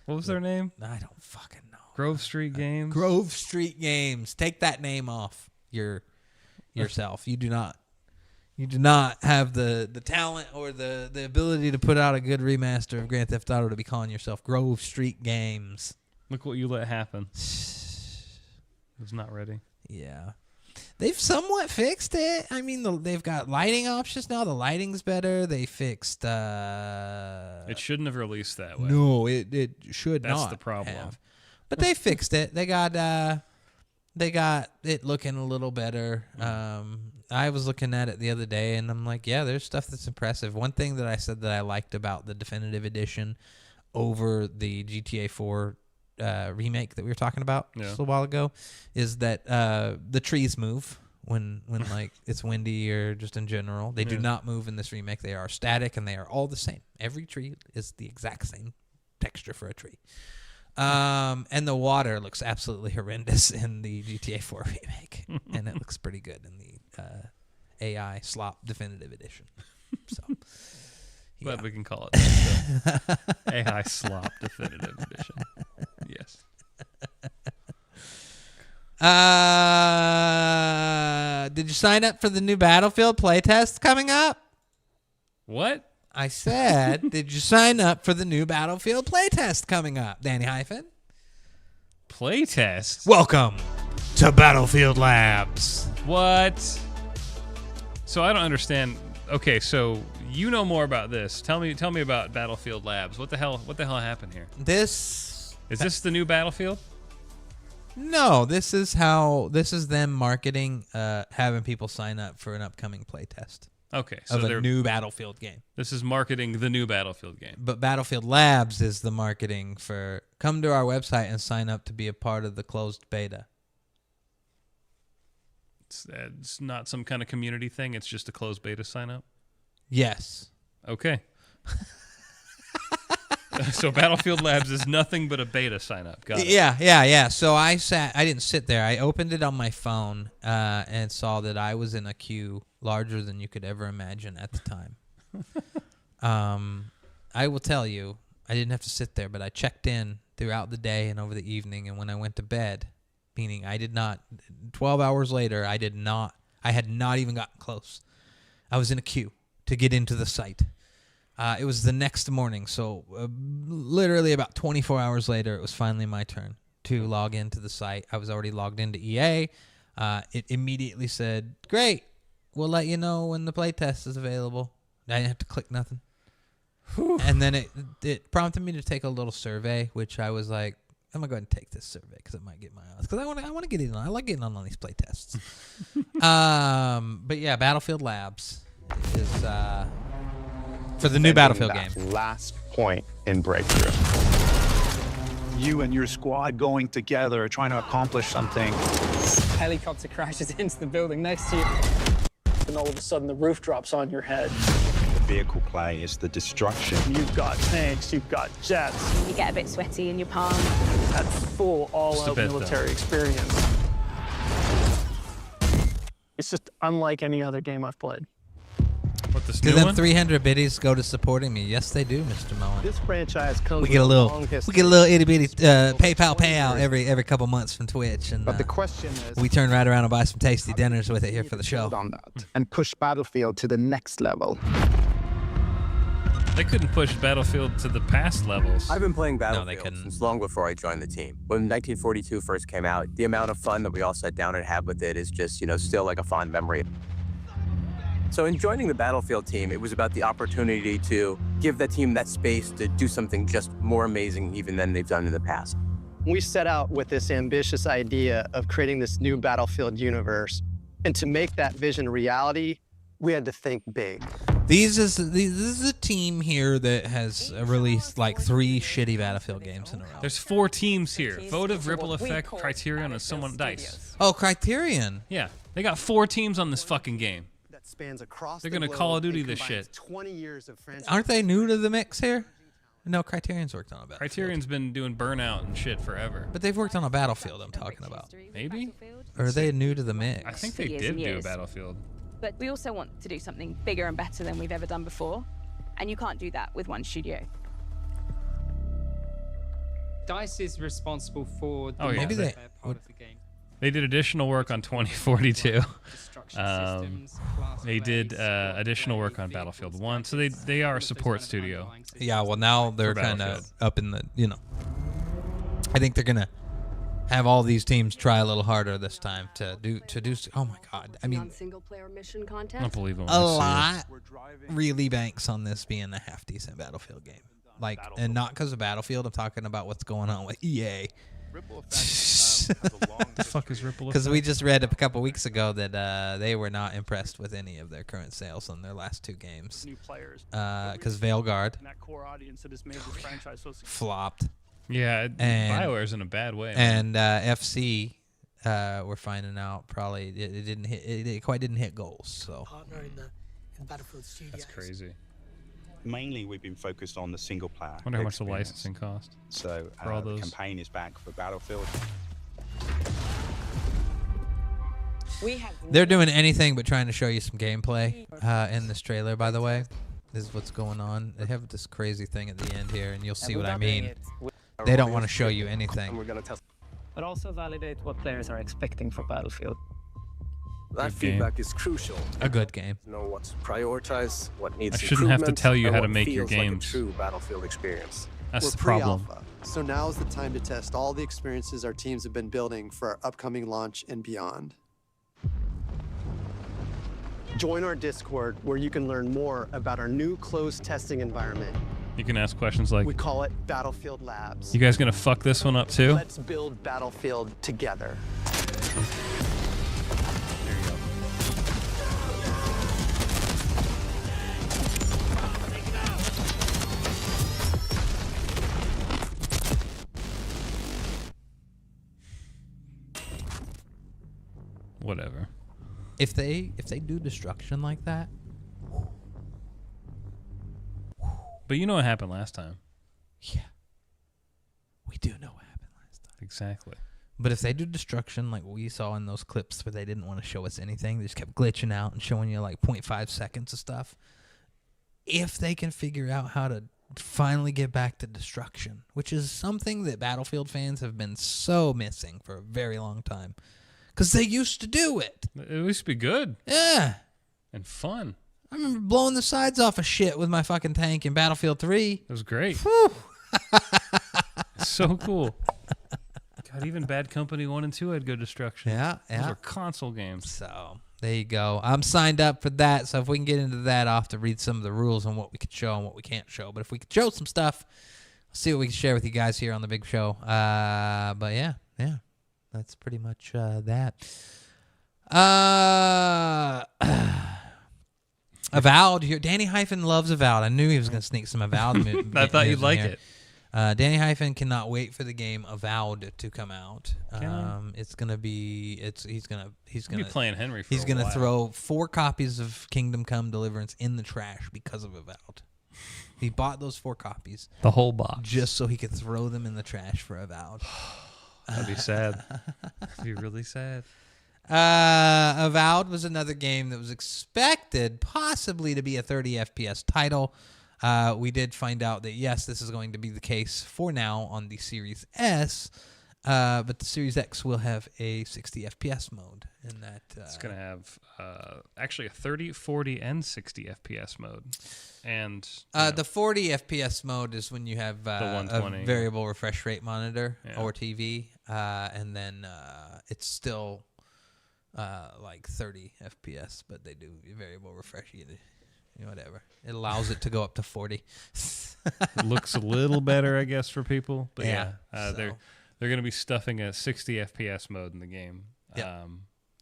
What was their name? I don't fucking know. Grove Street Games. Grove Street Games. Take that name off yourself. You do not have the talent or the ability to put out a good remaster of Grand Theft Auto to be calling yourself Grove Street Games. Look what you let happen. It was not ready. Yeah. They've somewhat fixed it. I mean, they've got lighting options now. The lighting's better. They fixed... It shouldn't have released that way. No, it should not. That's the problem. Have. But they fixed it. They got it looking a little better. I was looking at it the other day, and I'm like, yeah, there's stuff that's impressive. One thing that I said that I liked about the definitive edition over the GTA 4 remake that we were talking about just a little while ago is that the trees move when like it's windy or just in general. They do not move in this remake. They are static, and they are all the same. Every tree is the exact same texture for a tree. And the water looks absolutely horrendous in the GTA 4 remake, and it looks pretty good in the AI slop definitive edition. So, Glad we can call it the AI slop definitive edition. Yes. Did you sign up for the new Battlefield playtest coming up? What? I said, did you sign up for the new Battlefield playtest coming up, Danny Hyphen? Playtest? Welcome to Battlefield Labs. What? So I don't understand. Okay, so you know more about this. Tell me about Battlefield Labs. What the hell happened here? Is this the new Battlefield? No, this is them marketing, having people sign up for an upcoming playtest. Okay, so of a new Battlefield game. This is marketing the new Battlefield game. But Battlefield Labs is the marketing for come to our website and sign up to be a part of the closed beta. It's not some kind of community thing. It's just a closed beta sign up. Yes. Okay. So Battlefield Labs is nothing but a beta sign up. Got it. Yeah. So I didn't sit there. I opened it on my phone and saw that I was in a queue larger than you could ever imagine at the time. I will tell you, I didn't have to sit there, but I checked in throughout the day and over the evening, and when I went to bed, meaning 12 hours later, I had not even gotten close. I was in a queue to get into the site. It was the next morning, so literally about 24 hours later, it was finally my turn to log into the site. I was already logged into EA. It immediately said, great, we'll let you know when the playtest is available. I didn't have to click nothing. And then it prompted me to take a little survey, which I was like, I'm going to go ahead and take this survey because it might get my odds. Because I want to get in on. I like getting on these playtests. But yeah, Battlefield Labs is... for the new Battlefield game. Last point in Breakthrough. You and your squad going together, trying to accomplish something. Helicopter crashes into the building next to you, and all of a sudden the roof drops on your head. The vehicle play is the destruction. You've got tanks, you've got jets. You get a bit sweaty in your palms. That's full all-out military experience. It's just unlike any other game I've played. What, this Do new them one? 300 biddies go to supporting me? Yes, they do, Mr. Mullen. This franchise comes We get a with little, long history. we get a little itty bitty PayPal payout every couple months from Twitch, and But the question is, we turn right around and buy some tasty dinners with it here for the show. build on that and push Battlefield to the next level. They couldn't push Battlefield to the past levels. I've been playing they Battlefield couldn't. since long before I joined the team. When 1942 first came out, the amount of fun that we all sat down and had with it is just, still like a fond memory. So in joining the Battlefield team, it was about the opportunity to give that team that space to do something just more amazing even than they've done in the past. We set out with this ambitious idea of creating this new Battlefield universe. And to make that vision a reality, we had to think big. This is a team here that has released like 3 shitty Battlefield games in a row. There's 4 teams here. Votive, Ripple Effect, Criterion, and someone Dice. Oh, Criterion. Yeah, they got 4 teams on this fucking game. That spans across They're the gonna globe Call of Duty and this combines shit. 20 years of franchise. Aren't they new to the mix here? No, Criterion's worked on a Battlefield. Criterion's been doing Burnout and shit forever. But they've worked on a Battlefield I'm talking about. Maybe? Or are they new to the mix? I think they did do a Battlefield. But we also want to do something bigger and better than we've ever done before. And you can't do that with one studio. DICE is responsible for the maybe they part of the game. They did additional work on 2042. They did additional work on Battlefield 1, so they are a support studio. Yeah, well now they're kind of up in the, you know. I think they're gonna have all these teams try a little harder this time to do. Oh my God! I mean, single player mission I contest. don't believe them. a lot really banks on this being a half decent Battlefield game. Like, and not because of Battlefield. I'm talking about what's going on with EA. The fuck is Ripple Effect? Because we just read a couple weeks ago that they were not impressed with any of their current sales on their last two games. Because Veilguard flopped. Yeah, BioWare's in a bad way. And FC, we're finding out probably it didn't hit. It quite didn't hit goals. So. Partner in Battlefield Studios. That's crazy. Mainly, we've been focused on the single player. I wonder how much the licensing cost. So for all those. The campaign is back for Battlefield. They're doing anything but trying to show you some gameplay in this trailer. By the way, this is what's going on. They have this crazy thing at the end here, and you'll see what I mean. They don't want to show you anything. But also validate what players are expecting for Battlefield. That feedback is crucial. A good game. Know what to prioritize, what needs I shouldn't have to tell you and how to what make your feels like a games. true Battlefield experience. That's the problem. Pre-alpha, so now is the time to test all the experiences our teams have been building for our upcoming launch and beyond. Join our Discord where you can learn more about our new closed testing environment. You can ask questions like, We call it Battlefield Labs. you guys gonna fuck this one up too? Let's build Battlefield together. Whatever. If they do destruction like that. But you know what happened last time. Yeah. We do know what happened last time. Exactly. But if they do destruction like we saw in those clips where they didn't want to show us anything, they just kept glitching out and showing you like 0.5 seconds of stuff. If they can figure out how to finally get back to destruction, which is something that Battlefield fans have been so missing for a very long time. Because they used to do it. It used to be good. Yeah. And fun. I remember blowing the sides off of shit with my fucking tank in Battlefield 3. It was great. Whew. So cool. God, even Bad Company 1 and 2 had good destruction. Yeah, yeah. Those were console games. So, there you go. I'm signed up for that, so if we can get into that, I'll have to read some of the rules on what we can show and what we can't show. But if we can show some stuff, I'll see what we can share with you guys here on the big show. But yeah. That's pretty much that. Avowed here. Danny Hyphen loves Avowed. I knew he was going to sneak some Avowed. I thought you'd like it. Danny Hyphen cannot wait for the game Avowed to come out. It's gonna be. He's gonna be playing Henry. For he's a gonna while. throw 4 copies of Kingdom Come Deliverance in the trash because of Avowed. He bought those 4 copies. The whole box. Just so he could throw them in the trash for Avowed. That'd be sad. That'd be really sad. Avowed was another game that was expected possibly to be a 30 FPS title. We did find out that, yes, this is going to be the case for now on the Series S, but the Series X will have a 60 FPS mode. In that, it's going to have actually a 30, 40, and 60 FPS mode. And the 40 FPS mode is when you have a variable refresh rate monitor or TV, and then it's still like 30 FPS, but they do variable refresh. Whatever. It allows it to go up to 40. It looks a little better, I guess, for people. But so. they're going to be stuffing a 60 FPS mode in the game. Yeah.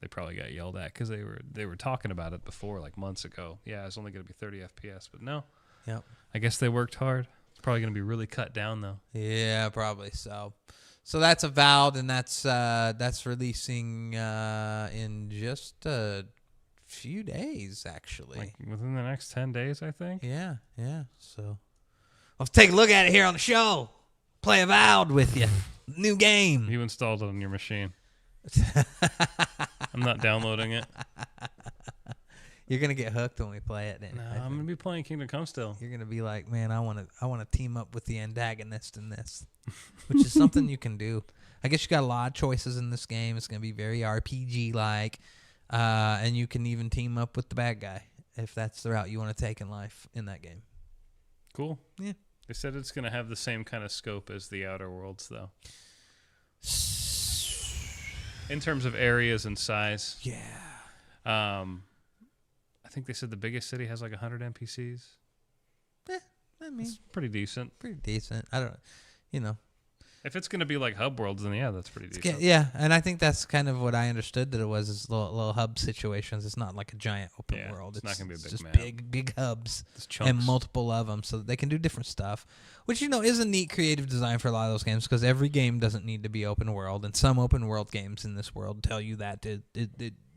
They probably got yelled at because they were talking about it before, like months ago. Yeah, it's only going to be 30 FPS, but no. Yep. I guess they worked hard. It's probably going to be really cut down though. Yeah, probably so. So that's Avowed, and that's releasing in just a few days, actually. Like within the next 10 days, I think. Yeah. So let's take a look at it here on the show. Play Avowed with you. New game. You installed it on your machine. I'm not downloading it. You're gonna get hooked when we play it. No, I'm gonna be playing Kingdom Come still. You're gonna be like, man, I want to team up with the antagonist in this, which is something you can do. I guess you got a lot of choices in this game. It's gonna be very RPG like, and you can even team up with the bad guy if that's the route you want to take in life in that game. Cool. Yeah. They said it's gonna have the same kind of scope as the Outer Worlds, though. In terms of areas and size. Yeah. I think they said the biggest city has like 100 NPCs. I mean, it's pretty decent. Pretty decent. I don't, If it's going to be like Hub Worlds, then yeah, that's pretty decent. Yeah, and I think that's kind of what I understood that it was, is little hub situations. It's not like a giant open world. It's not going to be a big just map. big hubs chunks. and multiple of them, so that they can do different stuff, which is a neat creative design for a lot of those games, because every game doesn't need to be open world, and some open world games in this world tell you that it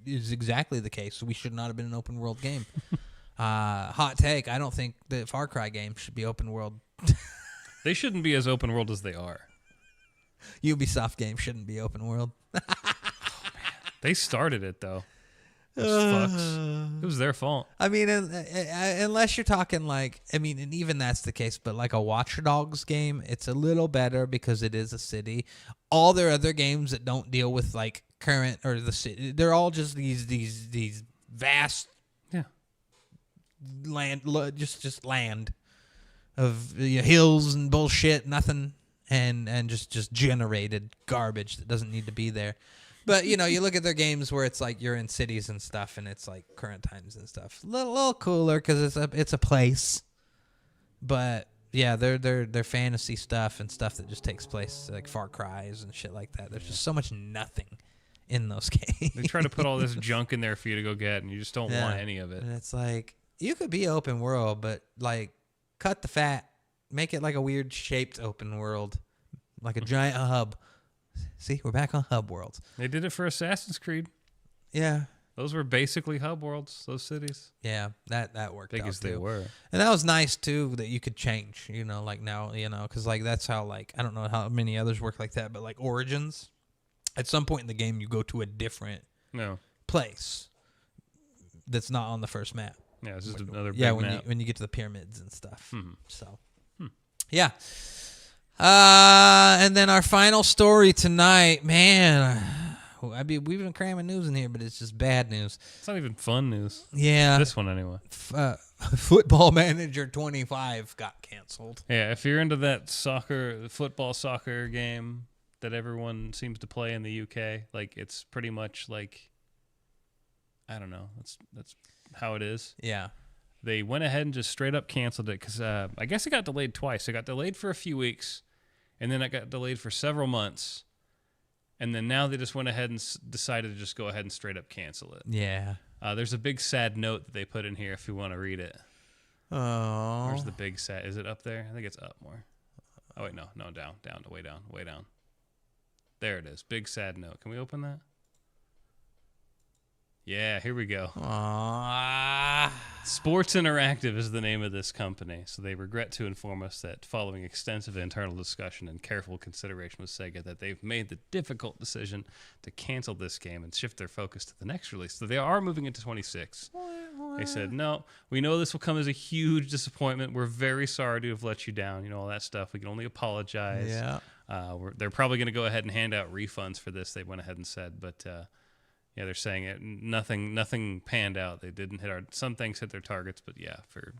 is exactly the case. We should not have been an open world game. Hot take: I don't think the Far Cry game should be open world. They shouldn't be as open world as they are. Ubisoft games shouldn't be open world. They started it though. Those fucks. It was their fault. I mean, unless you're talking like, and even that's the case, but like a Watch Dogs game, it's a little better because it is a city. All their other games that don't deal with like current or the city, they're all just these vast land, just land of hills and bullshit, nothing. And just generated garbage that doesn't need to be there. But, you look at their games where it's like you're in cities and stuff, and it's like current times and stuff. A little cooler because it's a place. But, yeah, they're fantasy stuff and stuff that just takes place, like Far Cries and shit like that. There's just so much nothing in those games. They try to put all this junk in there for you to go get, and you just don't want any of it. And it's like, you could be open world, but, like, cut the fat. Make it like a weird shaped open world, like a giant hub. See, we're back on hub worlds. They did it for Assassin's Creed. Yeah. Those were basically hub worlds, those cities. Yeah, that worked out big as they were. And that was nice, too, that you could change, like now, because, like, that's how, like, I don't know how many others work like that, but, like, Origins, at some point in the game, you go to a different place that's not on the first map. Yeah, it's just another big map. When you get to the pyramids and stuff. Mm-hmm. So... Yeah. And then our final story tonight, man. We've been cramming news in here, but it's just bad news. It's not even fun news. Yeah. This one, anyway. Football Manager 25 got canceled. Yeah, if you're into that football soccer game that everyone seems to play in the UK, like, it's pretty much like, I don't know. That's how it is. Yeah. They went ahead and just straight up canceled it because I guess it got delayed twice. It got delayed for a few weeks, and then it got delayed for several months, and then now they just went ahead and decided to just go ahead and straight up cancel it. Yeah. There's a big sad note that they put in here if you want to read it. Oh. Where's the big sad? Is it up there? I think it's up more. Oh, wait, no, down, way down. There it is. Big sad note. Can we open that? Yeah, here we go. Aww. Sports Interactive is the name of this company, so they regret to inform us that following extensive internal discussion and careful consideration with Sega, that they've made the difficult decision to cancel this game and shift their focus to the next release. So they are moving into 26. They said, no, we know this will come as a huge disappointment. We're very sorry to have let you down, all that stuff. We can only apologize. Yeah. They're probably going to go ahead and hand out refunds for this, they went ahead and said, but... yeah, they're saying it. Nothing panned out. They didn't hit some things hit their targets, but yeah,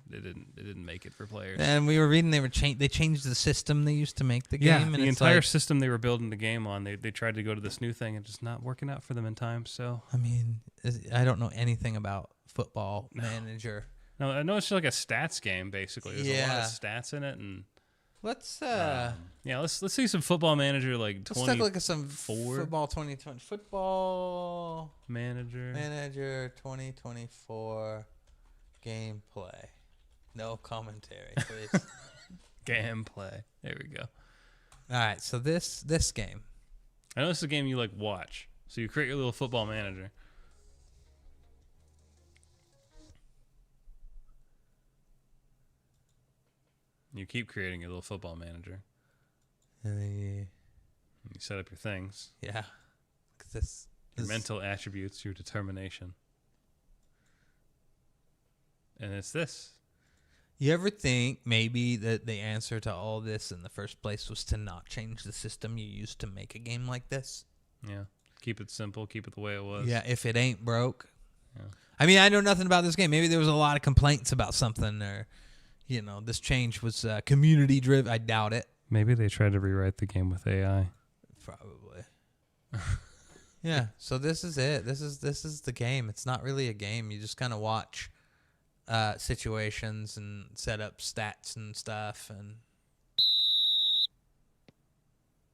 they didn't make it for players. And we were reading they changed the system they used to make the game. Yeah, and the entire system they were building the game on. They tried to go to this new thing and just not working out for them in time. So I mean, I don't know anything about Football Manager. No, I know it's just like a stats game basically. There's a lot of stats in it, and let's see some Football Manager like 20. Let's take a look at some Football 2020 Football Manager 2024 gameplay. No commentary, please. Gameplay. There we go. All right, so this game. I know this is a game you like watch. So you create your little Football Manager. You keep creating your little Football Manager. You set up your things. Yeah. Your mental attributes, your determination. And it's this. You ever think maybe that the answer to all this in the first place was to not change the system you used to make a game like this? Yeah. Keep it simple. Keep it the way it was. Yeah, if it ain't broke. Yeah. I mean, I know nothing about this game. Maybe there was a lot of complaints about something, or, this change was community driven. I doubt it. Maybe they tried to rewrite the game with AI. Probably. Yeah. So this is it. This is the game. It's not really a game. You just kind of watch situations and set up stats and stuff. And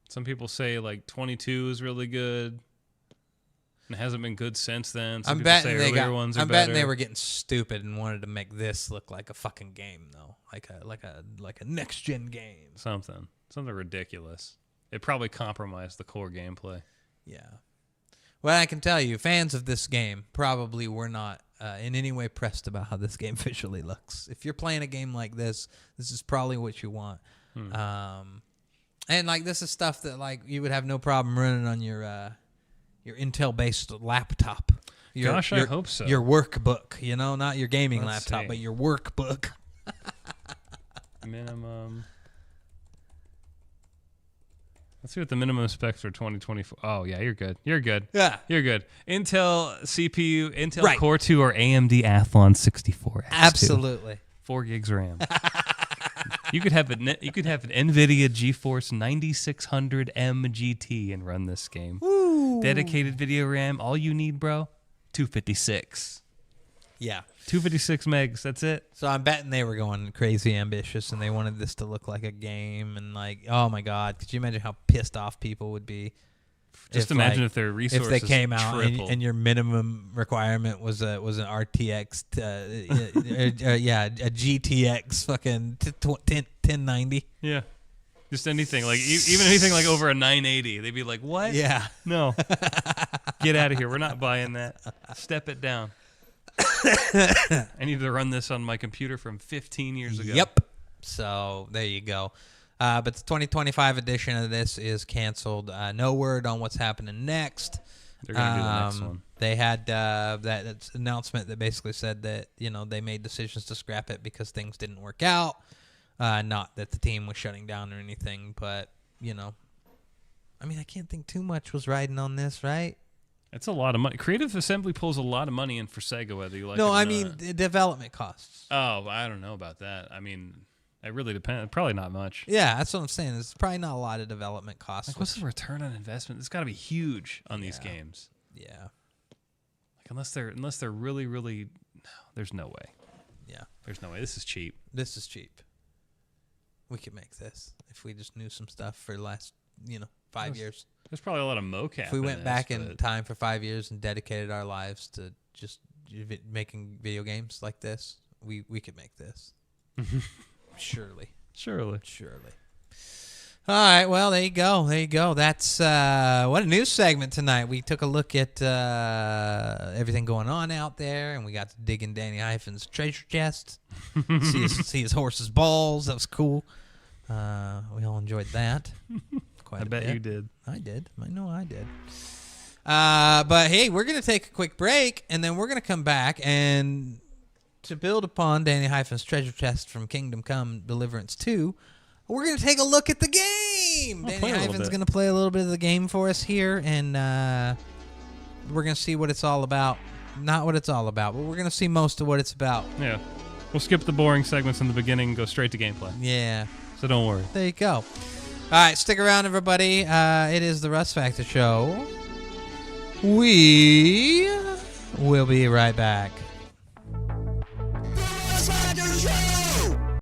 some people say like 22 is really good. And it hasn't been good since then. Some I'm people betting say earlier ones are I'm better. betting they were getting stupid and wanted to make this look like a fucking game, though, like a next gen game. Something ridiculous. It probably compromised the core gameplay. Yeah. Well, I can tell you, fans of this game probably were not in any way pressed about how this game visually looks. If you're playing a game like this is probably what you want. And like this is stuff that like you would have no problem running on your Intel-based laptop. I hope so. Your workbook, not your gaming Let's laptop, see. but your workbook. Minimum. Let's see what the minimum specs for 2024. Oh, yeah, you're good. You're good. Yeah. You're good. Intel CPU, Intel Right. Core 2 or AMD Athlon 64X2. Absolutely. 4 gigs RAM. You could have an NVIDIA GeForce 9600M GT and run this game. Woo. Dedicated video RAM. All you need, bro, 256. Yeah. 256 megs. That's it. So I'm betting they were going crazy ambitious and they wanted this to look like a game and like, oh my God, could you imagine how pissed off people would be? Just imagine if their resources if they came out tripled. and your minimum requirement was an RTX, a GTX fucking 1090. Yeah. Just anything like even anything like over a 980, they'd be like, "What? Yeah, no, get out of here. We're not buying that. Step it down. I need to run this on my computer from 15 years ago." Yep. So there you go. But the 2025 edition of this is canceled. No word on what's happening next. They're gonna do the next one. They had that announcement that basically said that they made decisions to scrap it because things didn't work out. Not that the team was shutting down or anything, but I mean, I can't think too much was riding on this, right? It's a lot of money. Creative Assembly pulls a lot of money in for Sega, whether you like it No, or I not. mean the development costs. Oh, I don't know about that. I mean, it really depends. Probably not much. Yeah, that's what I'm saying. There's probably not a lot of development costs. Like, what's the return on investment? It's got to be huge on these games. Yeah. Like unless they're really, really, no, there's no way. Yeah. There's no way. This is cheap. This is cheap. We could make this if we just knew some stuff for the last, 5 years. There's probably a lot of mocap. If we went in back this, in but- time for 5 years and dedicated our lives to just making video games like this, we could make this. Surely. All right, well, there you go. That's what a news segment tonight. We took a look at everything going on out there, and we got to dig in Danny Hyphen's treasure chest, see his horse's balls. That was cool. We all enjoyed that. Quite I a bet bit. you did. I did. I know I did. But hey, we're going to take a quick break, and then we're going to come back and to build upon Danny Hyphen's treasure chest from Kingdom Come Deliverance 2, we're going to take a look at the game. Danny Hyphen's going to play a little bit of the game for us here, and we're going to see what it's all about. Not what it's all about, but we're going to see most of what it's about. Yeah. We'll skip the boring segments in the beginning and go straight to gameplay. Yeah. So don't worry. There you go. All right, stick around, everybody. It is the Russ Factor Show. We will be right back. Russ Factor Show!